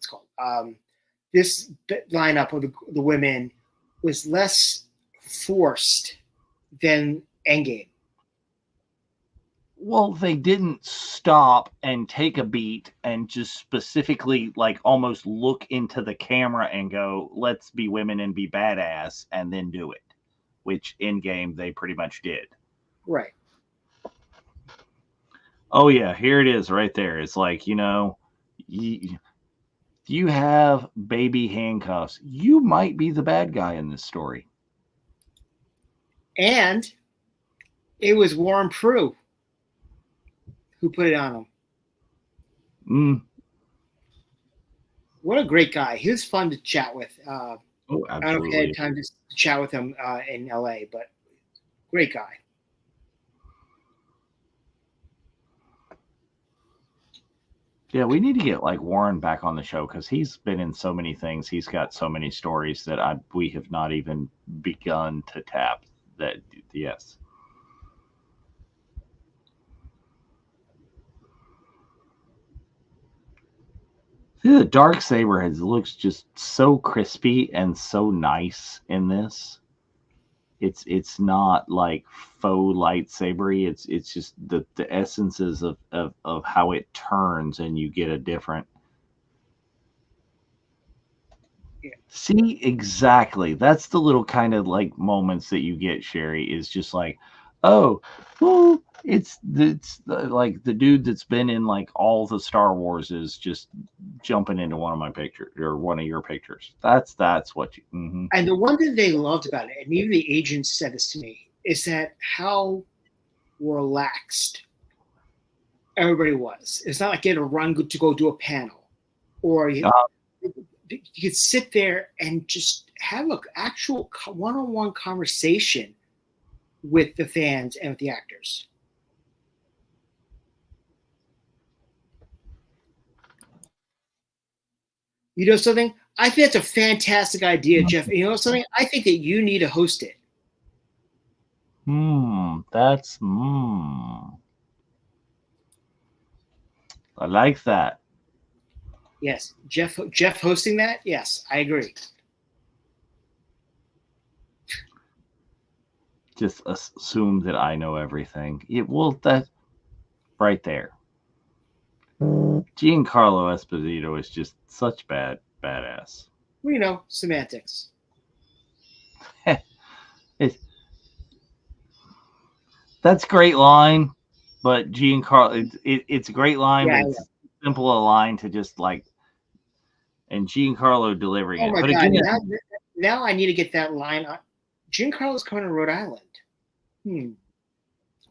called this lineup of the women was less forced than Endgame. Well, they didn't stop and take a beat and just specifically like almost look into the camera and go, let's be women and be badass and then do it, which in game they pretty much did. Right. Oh yeah, here it is right there. It's like, you have baby handcuffs. You might be the bad guy in this story. And it was Warren Prue who put it on him. What a great guy. He was fun to chat with. Oh, absolutely. I don't know if I had time to chat with him in LA, but great guy. Yeah, we need to get like Warren back on the show because he's been in so many things. He's got so many stories that we have not even begun to tap. That yes. See, the Darksaber looks just so crispy and so nice in this. It's not like faux lightsabery. It's just the essences of how it turns and you get a different. Yeah. See, exactly. That's the little kind of like moments that you get, Sherry, is just like, oh, well, it's like the dude that's been in like all the Star Wars is just jumping into one of my pictures or one of your pictures. That's what you. Mm-hmm. And the one thing they loved about it, and even the agents said this to me, is that how relaxed everybody was. It's not like you had to run to go do a panel, or you could sit there and just have an actual one-on-one conversation with the fans and with the actors. You know something? I think that's a fantastic idea, Jeff. You know something? I think that you need to host it. I like that. Yes, Jeff hosting that? Yes, I agree. Just assume that I know everything. That right there. Giancarlo Esposito is just such bad. badass. Well, you know, semantics. That's a great line, but Giancarlo, it's a great line, Yeah, but it's simple a line to just like, and Giancarlo delivering oh it. my But God! again, Now I need to get that line. Giancarlo's coming to Rhode Island.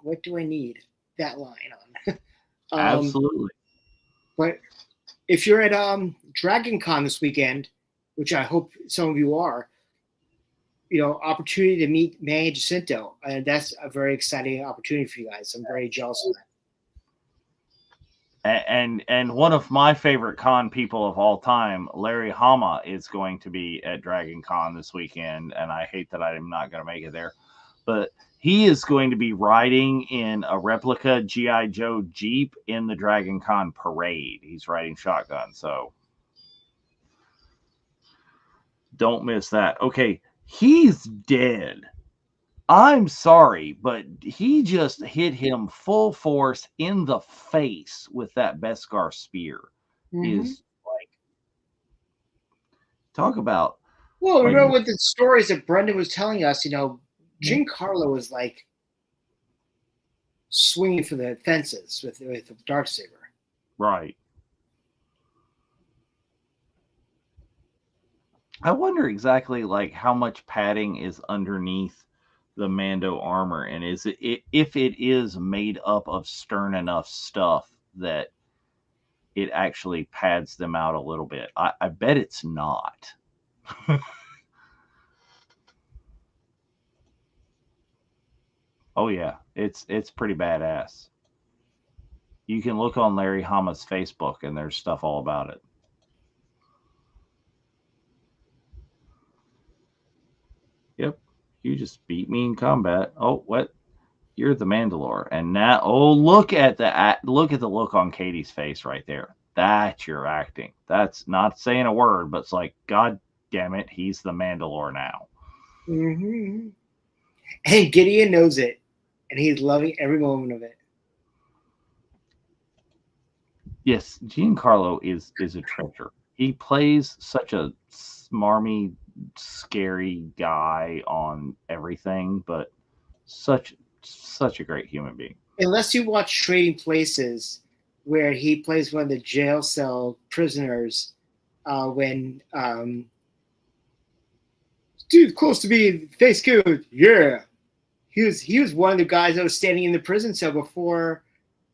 What do I need that line on? absolutely. But if you're at Dragon Con this weekend, which I hope some of you are, you know, opportunity to meet Manny Jacinto, and that's a very exciting opportunity for you guys. I'm very jealous of that. And one of my favorite con people of all time, Larry Hama, is going to be at Dragon Con this weekend, and I hate that I'm not going to make it there, but he is going to be riding in a replica G.I. Joe Jeep in the Dragon Con parade. He's riding shotgun, so don't miss that. Okay, he's dead. I'm sorry, but he just hit him full force in the face with that Beskar spear. Is like, talk about. Well, Like, remember with the stories that Brendan was telling us, you know, Giancarlo was like swinging for the fences with the Darksaber. right. I wonder exactly like how much padding is underneath the Mando armor, and is it if it is made up of stern enough stuff that it actually pads them out a little bit. I bet it's not. Oh yeah, it's pretty badass. You can look on Larry Hama's Facebook, and there's stuff all about it. Yep, you just beat me in combat. Oh, what? You're the Mandalore, and now, oh, look at the look on Katie's face right there. That's your acting. That's not saying a word, but it's like, God damn it, he's the Mandalore now. Mm-hmm. And Gideon knows it, and he's loving every moment of it. Yes, Giancarlo is a treasure. He plays such a smarmy, scary guy on everything, but such a great human being. Unless you watch Trading Places, where he plays one of the jail cell prisoners, when dude close to me, face good, yeah. He was one of the guys that was standing in the prison cell before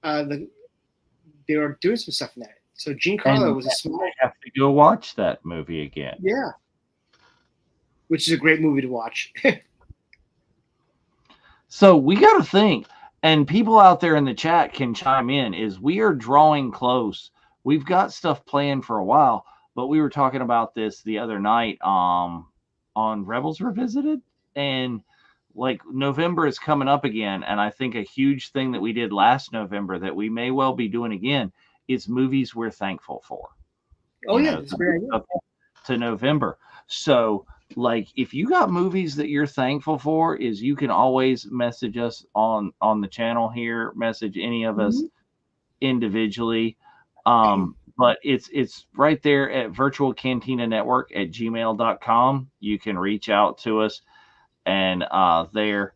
they were doing some stuff in that. So Giancarlo was a small. I have to go watch that movie again. Yeah, which is a great movie to watch. So we got to think, and people out there in the chat can chime in. Is we are drawing close. We've got stuff planned for a while, but we were talking about this the other night on Rebels Revisited, and like November is coming up again, and I think a huge thing that we did last November that we may well be doing again is movies we're thankful for. Oh yeah, that's a great idea. To November. So like if you got movies that you're thankful for, is you can always message us on the channel here, message any of us individually. But it's right there at Virtual Cantina Network at gmail.com. You can reach out to us, and there,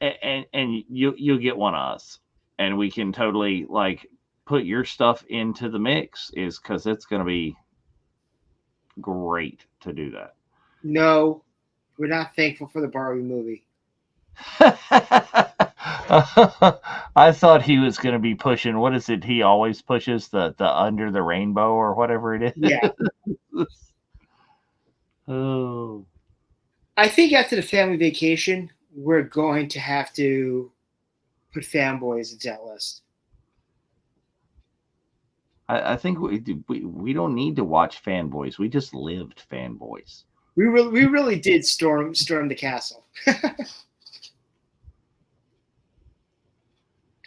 and you'll get one of us, and we can totally like put your stuff into the mix, is because it's going to be great to do that. No, we're not thankful for the Barbie movie. I thought he was going to be pushing, what is it he always pushes, the Under the Rainbow or whatever it is. Yeah. Oh, I think after the family vacation, we're going to have to put Fanboys into that list. I think we don't need to watch Fanboys. We just lived Fanboys. We really did storm the castle.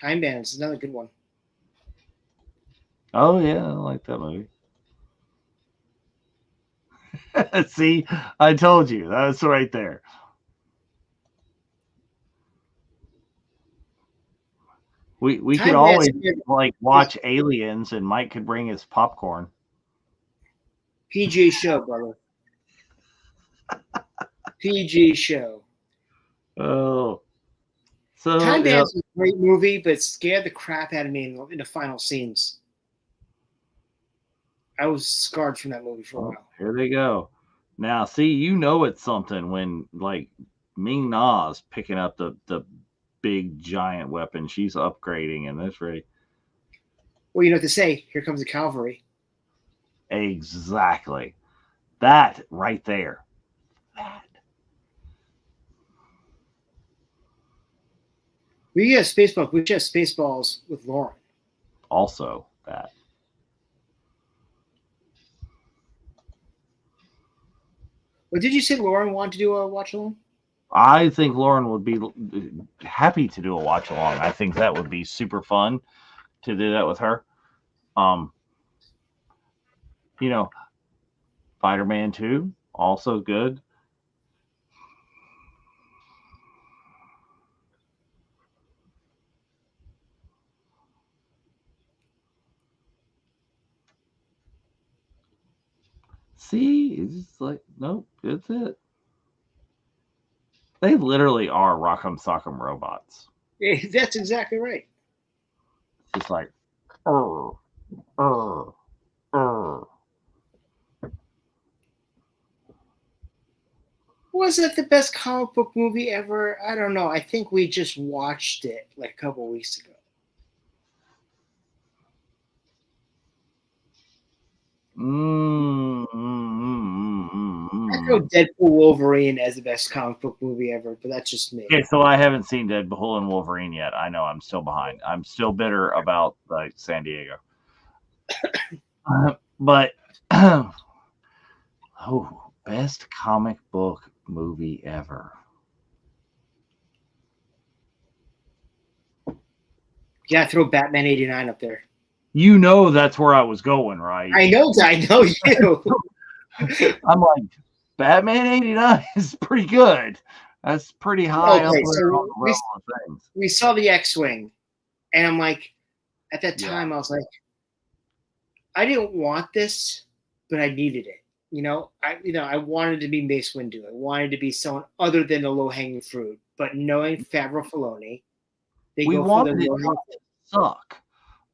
Time Bandits is another good one. Oh yeah, I like that movie. See, I told you, that's right there. We could always like watch Aliens, and Mike could bring his popcorn. PG show, brother. PG show. Oh. So Time Band's a great movie, but it scared the crap out of me in the final scenes. I was scarred from that movie for a while. Here they go. Now, see, you know it's something when, like, Ming Na's picking up the big giant weapon. She's upgrading, and that's right. Well, you know what to say. Here comes the cavalry. Exactly. That right there. That. We should have Spaceballs with Lauren. Also, that. Well, did you say Lauren wanted to do a watch along? I think Lauren would be happy to do a watch along. I think that would be super fun to do that with her. You know, Spider-Man 2, also good. See, it's just like, nope, that's it. They literally are Rock'em Sock'em robots. Yeah, that's exactly right. It's just like, Was it the best comic book movie ever? I don't know. I think we just watched it like a couple weeks ago. I go Deadpool Wolverine as the best comic book movie ever, but that's just me. Okay, so I haven't seen Deadpool and Wolverine yet. I know I'm still behind. I'm still bitter about San Diego. But best comic book movie ever. Yeah, throw Batman '89 up there. You know that's where I was going, right? I know you. I'm like, Batman '89 is pretty good. That's pretty high up there on the realm of things. We saw the X-Wing, and I'm like, at that time, I was like, I didn't want this, but I needed it. I wanted to be Mace Windu. I wanted to be someone other than the low-hanging fruit. But knowing Favreau Filoni, we wanted it to suck.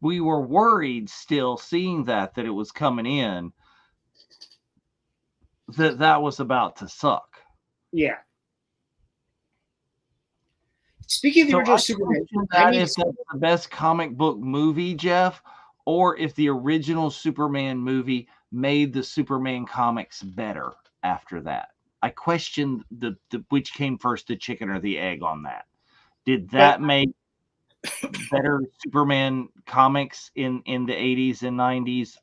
We were worried still seeing that it was coming in, that was about to suck. Yeah. Speaking of the original Superman, if that's the best comic book movie, Jeff, or if the original Superman movie made the Superman comics better after that. I question the which came first, the chicken or the egg on that. Did that make better Superman comics in the 80s and 90s?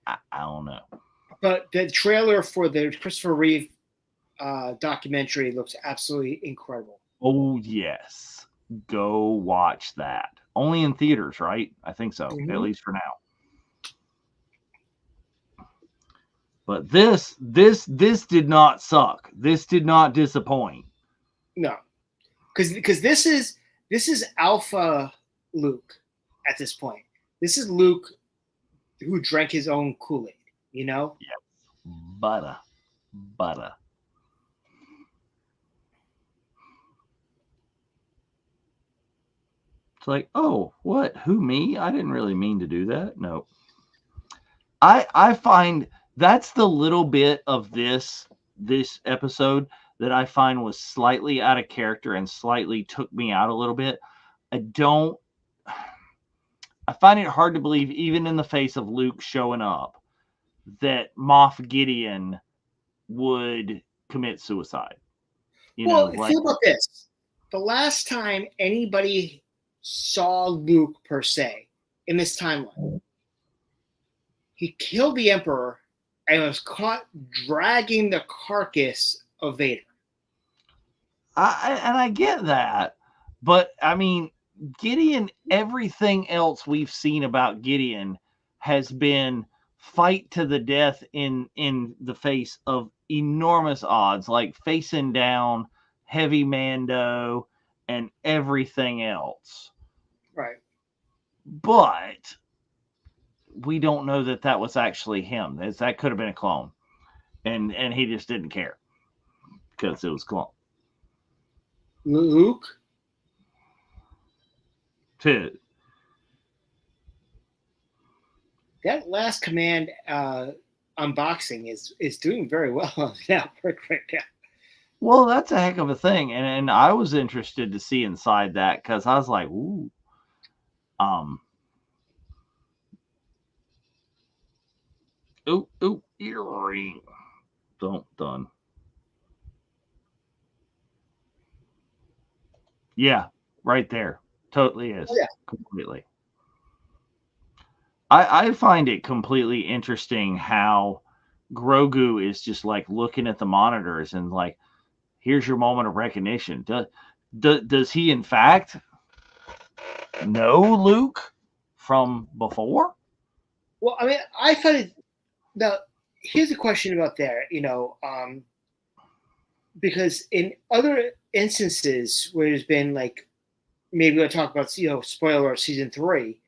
I don't know. But the trailer for the Christopher Reeve documentary looks absolutely incredible. Oh, yes. Go watch that. Only in theaters, right? I think so, at least for now. But this did not suck. This did not disappoint. No. Because this is Alpha Luke at this point. This is Luke who drank his own Kool-Aid, you know? Yes. Butter. It's like, oh, what? Who, me? I didn't really mean to do that. No. I find that's the little bit of this episode that I find was slightly out of character and slightly took me out a little bit. I find it hard to believe, even in the face of Luke showing up, that Moff Gideon would commit suicide. Think about this. The last time anybody saw Luke, per se, in this timeline, he killed the Emperor and was caught dragging the carcass of Vader. I get that. But, I mean, Gideon, everything else we've seen about Gideon has been fight to the death in the face of enormous odds, like facing down Heavy Mando and everything else. Right. But we don't know that was actually him. That could have been a clone, and he just didn't care because it was clone. Luke. That Last Command unboxing is doing very well on the network right now. Well, that's a heck of a thing, and I was interested to see inside that because I was like, ooh, earring, done. Yeah, right there, totally is, completely. I find it completely interesting how Grogu is just like looking at the monitors and like, here's your moment of recognition. Does he in fact know Luke from before? Well, I mean, I find it. Now, here's a question about there. Because in other instances where there's been like, maybe we'll talk about spoiler season 3,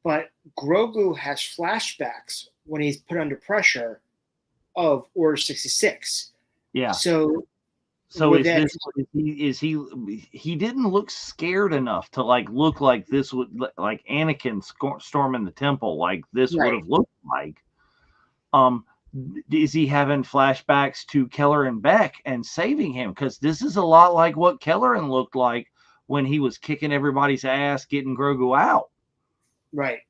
but Grogu has flashbacks when he's put under pressure of Order 66. Yeah. So is he didn't look scared enough to like look like this would like Anakin storming the temple like this would have looked like. Is he having flashbacks to Kelleran Beck and saving him? Because this is a lot like what Kelleran looked like when he was kicking everybody's ass, getting Grogu out. Right.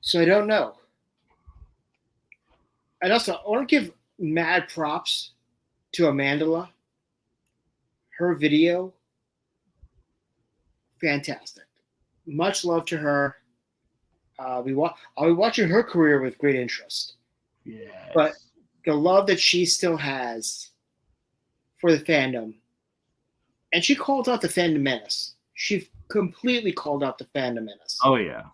So I don't know. And also, I want to give mad props to Amandla. Her video, fantastic. Much love to her. I'll be watching her career with great interest. Yeah. But the love that she still has for the fandom, and she called out the fandom menace. She completely called out the fandom menace. Oh yeah.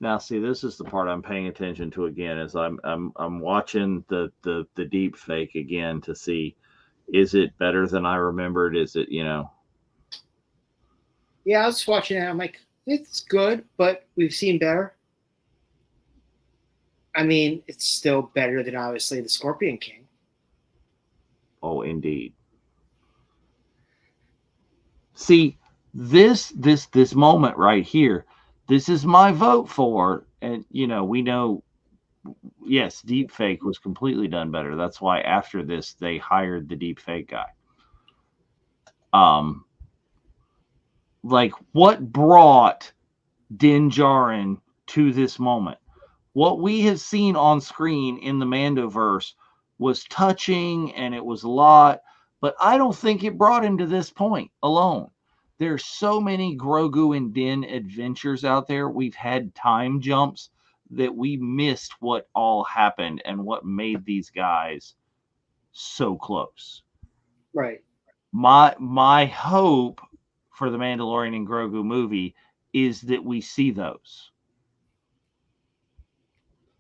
Now, see, this is the part I'm paying attention to again. Is I'm watching the deep fake again to see, is it better than I remembered? Is it Yeah, I was watching it. I'm like, it's good, but we've seen better. I mean, it's still better than obviously the Scorpion King. Oh, indeed. See, this moment right here. This is my vote for, and we know, yes, deepfake was completely done better. That's why after this they hired the deepfake guy. Like what brought Din Djarin to this moment? What we have seen on screen in the Mandoverse was touching and it was a lot, but I don't think it brought him to this point alone. There's so many Grogu and Din adventures out there. We've had time jumps that we missed what all happened and what made these guys so close. Right. My hope for the Mandalorian and Grogu movie is that we see those.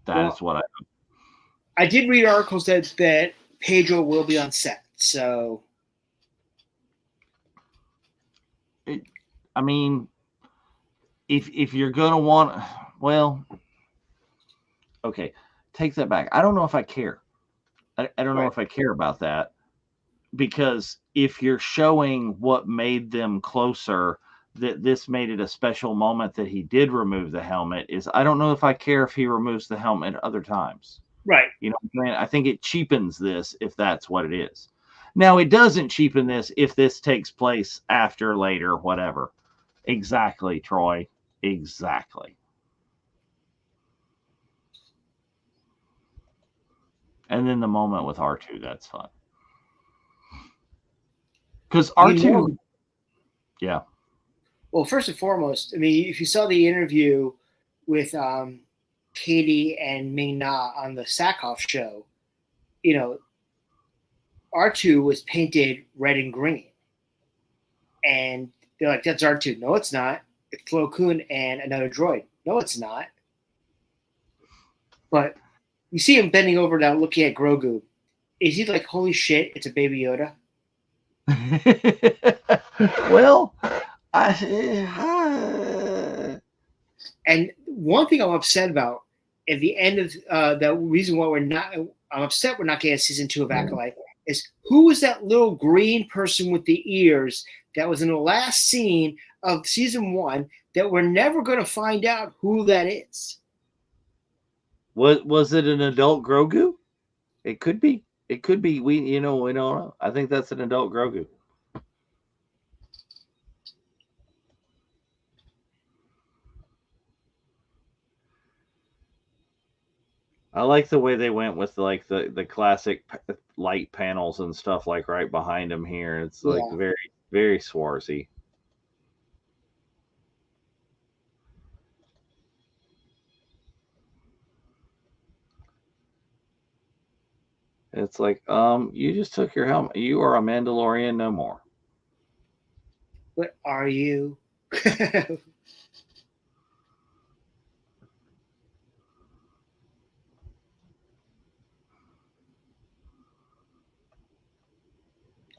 That's what I did read articles that Pedro will be on set. So I mean, if you're gonna want, well, okay, take that back. I don't know if I care. I don't know if I care about that, because if you're showing what made them closer, that this made it a special moment that he did remove the helmet, I don't know if I care if he removes the helmet other times. Right. You know what I mean? I think it cheapens this if that's what it is. Now, it doesn't cheapen this if this takes place after, later, whatever. Exactly, Troy. Exactly. And then the moment with R2, that's fun. Because R2, yeah. Well, first and foremost, I mean, if you saw the interview with Katie and Ming Na on the Sackhoff show, R2 was painted red and green. And they're like, that's R2. No, it's not. It's Plo Koon and another droid. No, it's not. But you see him bending over now looking at Grogu. Is he like, holy shit, it's a baby Yoda? Well, And one thing I'm upset about at the end of the reason why I'm upset we're not getting season 2 of Acolyte is who was that little green person with the ears that was in the last scene of season 1 that we're never going to find out who that is. Was it an adult Grogu? It could be. It could be. We don't know. I think that's an adult Grogu. I like the way they went with like the classic light panels and stuff like right behind him here. It's like very, very Swarzy. It's like, you just took your helmet. You are a Mandalorian no more. What are you?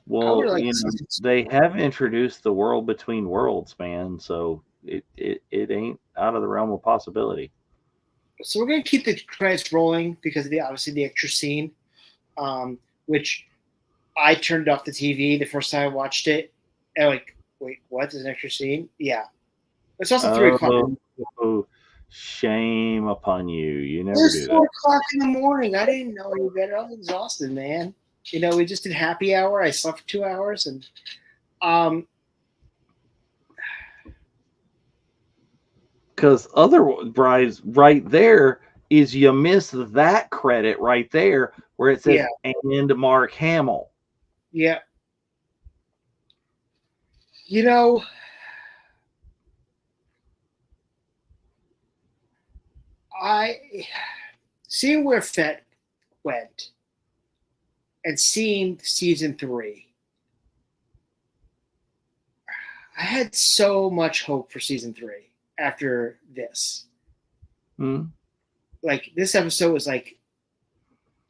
Well, they have introduced the world between worlds, man. So it ain't out of the realm of possibility. So we're gonna keep the credits rolling because of obviously the extra scene, which I turned off the TV the first time I watched it, and like, wait, what? There's an extra scene? Yeah, it's also 3 o'clock. Oh, shame upon you! You never It's do 4 that. o'clock in the morning. I didn't know any better. I was exhausted, man. We just did happy hour. I slept for 2 hours, and because otherwise, right there is you miss that credit right there where it says and Mark Hamill. Yeah. I seeing where Fett went and seeing season 3, I had so much hope for season 3 after this. Like, this episode was like,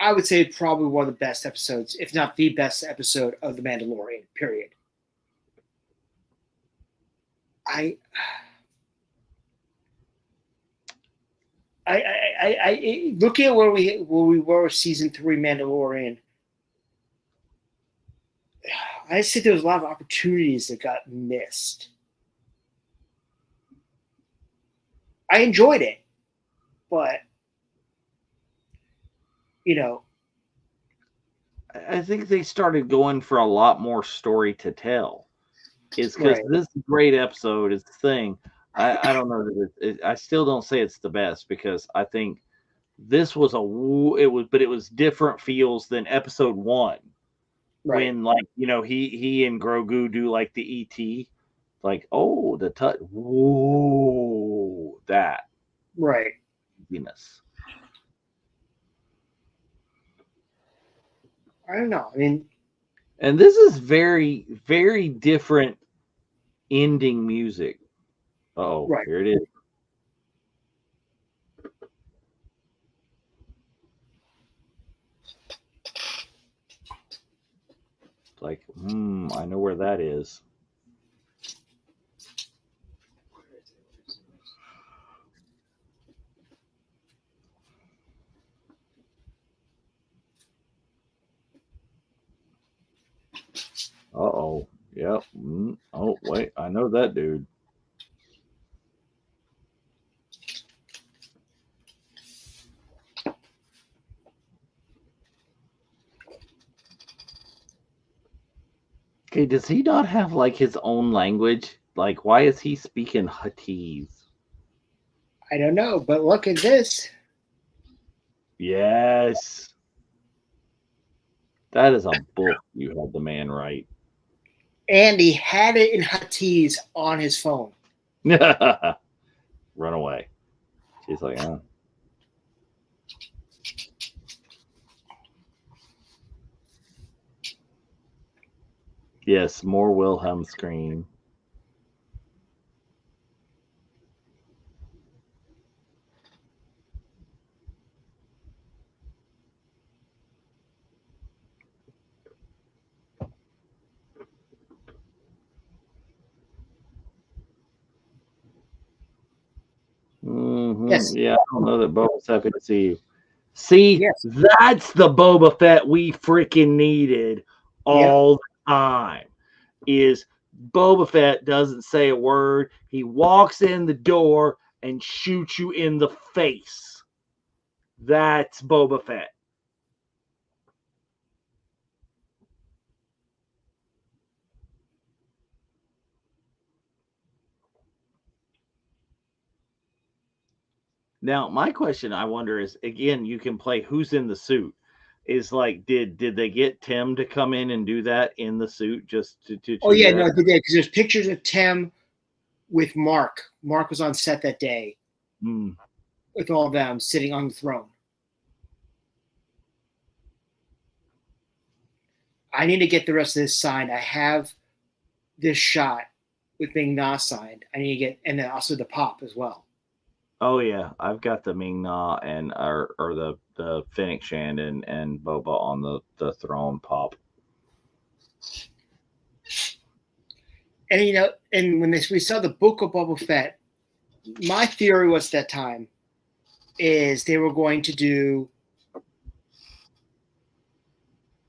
I would say probably one of the best episodes, if not the best episode of The Mandalorian, period. I looking at where we were with season 3 Mandalorian, I say there was a lot of opportunities that got missed. I enjoyed it, but I think they started going for a lot more story to tell. It's because this great episode is the thing. I don't know that I still don't say it's the best because I think this was it was different feels than episode 1. When he and Grogu do like the ET, like the touch, whoa, that Venus. I don't know. I mean, and this is very, very different ending music. Here it is. Like, I know where that is. Yep. Oh, wait, I know that dude. Okay, does he not have like his own language? Like, why is he speaking Huttese? I don't know, but look at this. Yes. That is a book you had the man write. And he had it in Huttese on his phone. Run away. She's like, Yes, more Wilhelm scream. Yes. Yeah, I don't know that Boba Fett could see you. See, Yes. that's the Boba Fett we freaking needed all the time. Is Boba Fett doesn't say a word. He walks in the door and shoots you in the face. That's Boba Fett. Now, my question I wonder is, again, you can play who's in the suit. Is like, did they get Tim to come in and do that in the suit just to Oh yeah, no, they did, because there's pictures of Tim with Mark. Mark was on set that day with all of them sitting on the throne. I need to get the rest of this signed. I have this shot with Ming Na signed. I need to get, and then also the pop as well. Oh yeah, I've got the Ming Na and or the Fennec Shand and Boba on the throne pop. And you know, and when we saw the book of Boba Fett, my theory was that time is they were going to do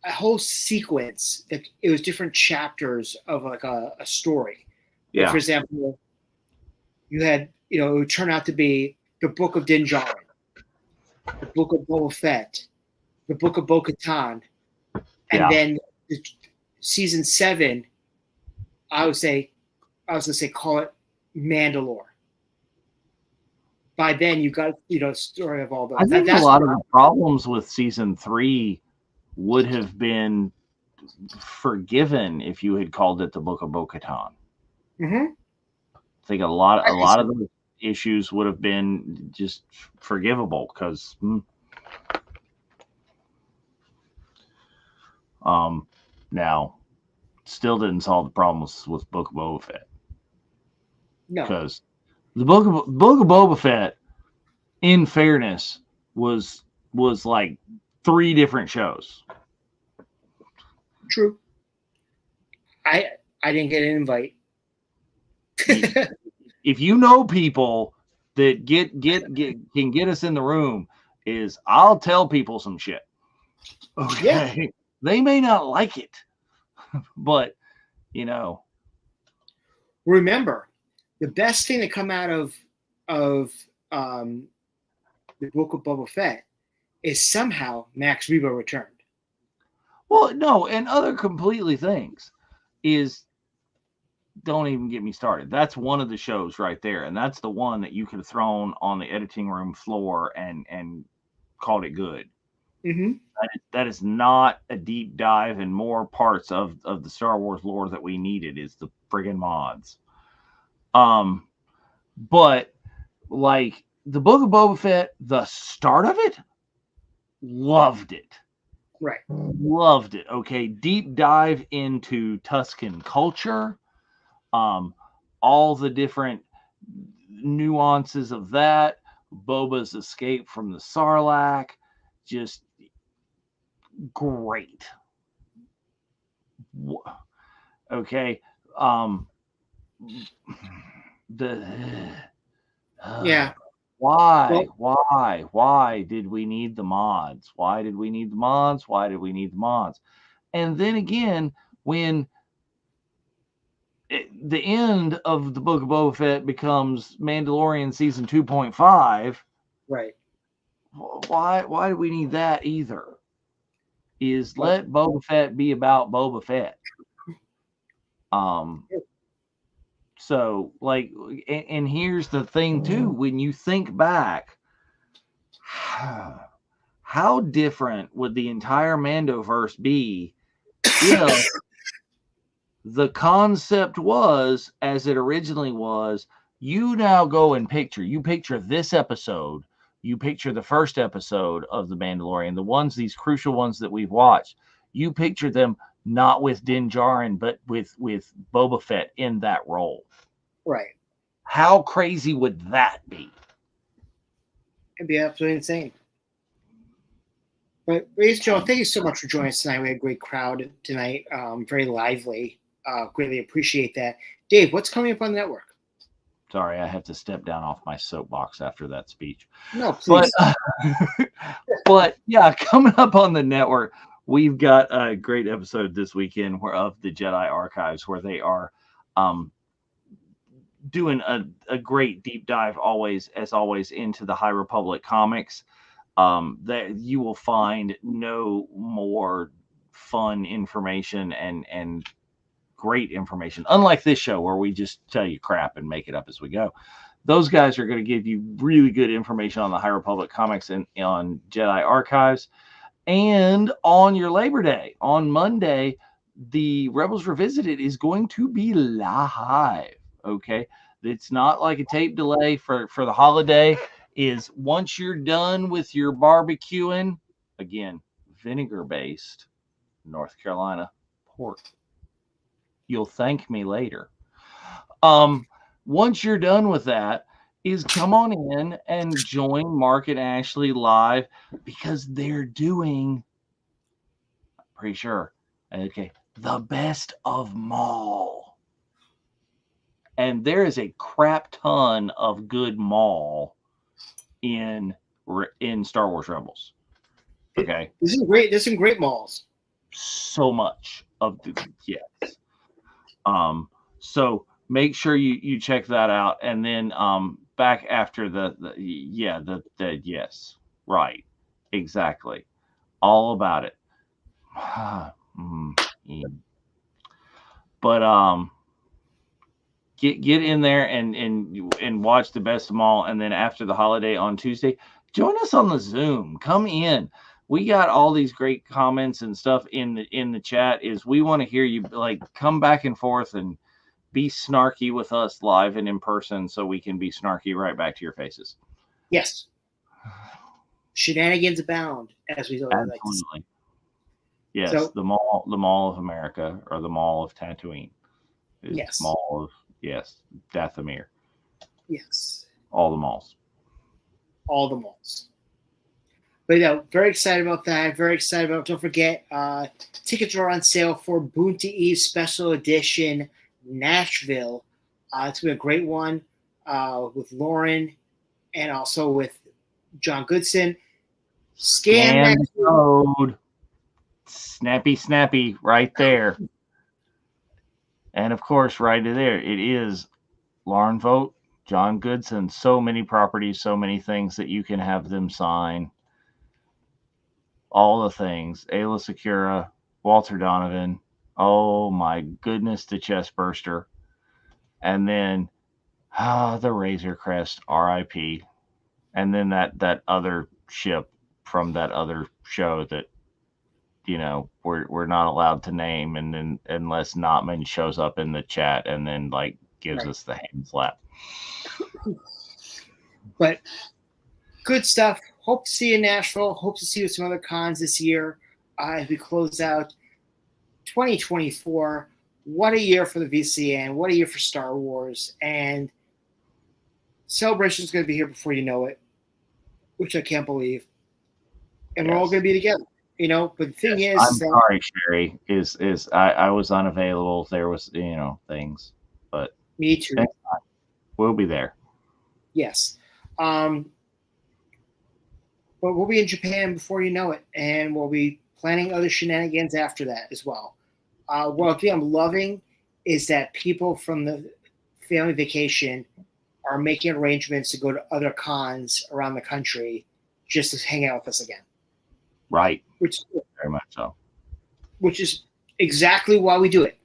a whole sequence that it was different chapters of like a story. Yeah. Like, for example, you had, you know, it would turn out to be the book of Din Djarin, the book of Boba Fett, the book of Bo-Katan, and then season 7. I was gonna say call it Mandalore. By then, you got, you know, story of all those. I think a lot of the problems with season 3 would have been forgiven if you had called it the Book of Bo-Katan. Mm-hmm. I think a lot of the issues would have been just forgivable because now still didn't solve the problems with Book of Boba Fett. No, because the Book of Boba Fett, in fairness, was like 3 different shows. True. I didn't get an invite. If you know people that can get us in the room, is I'll tell people some shit. Okay. Yeah. They may not like it, but you know. Remember, the best thing to come out of the Book of Boba Fett is somehow Max Rebo returned. Well, no, and other completely things is, don't even get me started. That's one of the shows right there, and that's the one that you could have thrown on the editing room floor and called it good. Mm-hmm. That is not a deep dive in more parts of the Star Wars lore that we needed, is the friggin' mods. But like the Book of Boba Fett, the start of it, loved it. Right. Loved it. Okay. Deep dive into Tusken culture. All the different nuances of that. Boba's escape from the Sarlacc. Just great. Okay. Yeah. Why did we need the mods? Why did we need the mods? Why did we need the mods? And then again, when the end of the Book of Boba Fett becomes Mandalorian season 2.5, right? Why do we need that either? Is let Boba Fett be about Boba Fett. So, like, and here's the thing, too. When you think back, how different would the entire Mandoverse be if the concept was, as it originally was, you now go and you picture this episode, you picture the first episode of The Mandalorian, these crucial ones that we've watched, you picture them not with Din Djarin, but with Boba Fett in that role. Right. How crazy would that be? It'd be absolutely insane. But ladies and gentlemen, thank you so much for joining us tonight. We had a great crowd tonight. Very lively. Greatly appreciate that. Dave, what's coming up on the network? Sorry, I have to step down off my soapbox after that speech. No, please. But yeah, coming up on the network, we've got a great episode this weekend of the Jedi Archives, where they are doing a great deep dive, always into the High Republic comics. That you will find no more fun information and great information, unlike this show where we just tell you crap and make it up as we go. Those guys are going to give you really good information on the High Republic comics and on Jedi Archives. And on your Labor Day, on Monday, the Rebels Revisited is going to be live. Okay, it's not like a tape delay for the holiday. Is once you're done with your barbecuing, again, vinegar-based North Carolina pork, you'll thank me later. Once you're done with that, is come on in and join Mark and Ashley live, because they're doing, I'm pretty sure, okay, the best of Maul. And there is a crap ton of good Maul in Star Wars Rebels. Okay. This is great. There's some great Mauls. So much of the, yes. So make sure you check that out. And then back after the yes, right, exactly, all about it. But get in there and watch the best of Maul, and then after the holiday on Tuesday, join us on the Zoom. Come in. We got all these great comments and stuff in the chat. Is we want to hear you, like, come back and forth and be snarky with us live and in person, so we can be snarky right back to your faces. Yes. Shenanigans abound, as we always like to say. Yes, so, the Mall of America, or the Mall of Tatooine. Yes. Mall of, yes, Dathomir. Yes. All the malls. All the malls. But yeah, very excited about that. Very excited about it. Don't forget, tickets are on sale for Boonta Eve Special Edition Nashville. It's going to be a great one with Lauren and also with John Goodson. Scan code. Snappy, right there. And of course, right there, it is Lauren Vogt, John Goodson. So many properties, so many things that you can have them sign. All the things. Ayla Secura, Walter Donovan. Oh my goodness, the chest burster. And then the Razor Crest, RIP. And then that other ship from that other show that, you know, we're not allowed to name, and then unless Notman shows up in the chat and then like gives us the hand slap. But good stuff. Hope to see you in Nashville. Hope to see you at some other cons this year as we close out 2024. What a year for the VCN. What a year for Star Wars. And Celebration is going to be here before you know it, which I can't believe. And we're all going to be together. You know, but the thing is, I'm sorry, Sherry. I was unavailable. There was, things, but me too. We'll be there. Yes, but we'll be in Japan before you know it, and we'll be planning other shenanigans after that as well. What I'm loving is that people from the family vacation are making arrangements to go to other cons around the country just to hang out with us again. Right. Which very much so. Which is exactly why we do it.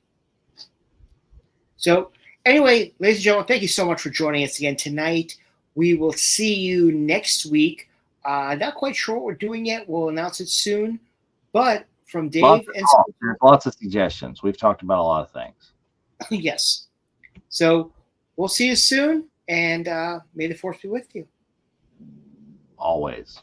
So anyway, ladies and gentlemen, thank you so much for joining us again tonight. We will see you next week. Not quite sure what we're doing yet. We'll announce it soon. But from Dave and there's lots of suggestions. We've talked about a lot of things. Yes. So we'll see you soon, and may the force be with you. Always.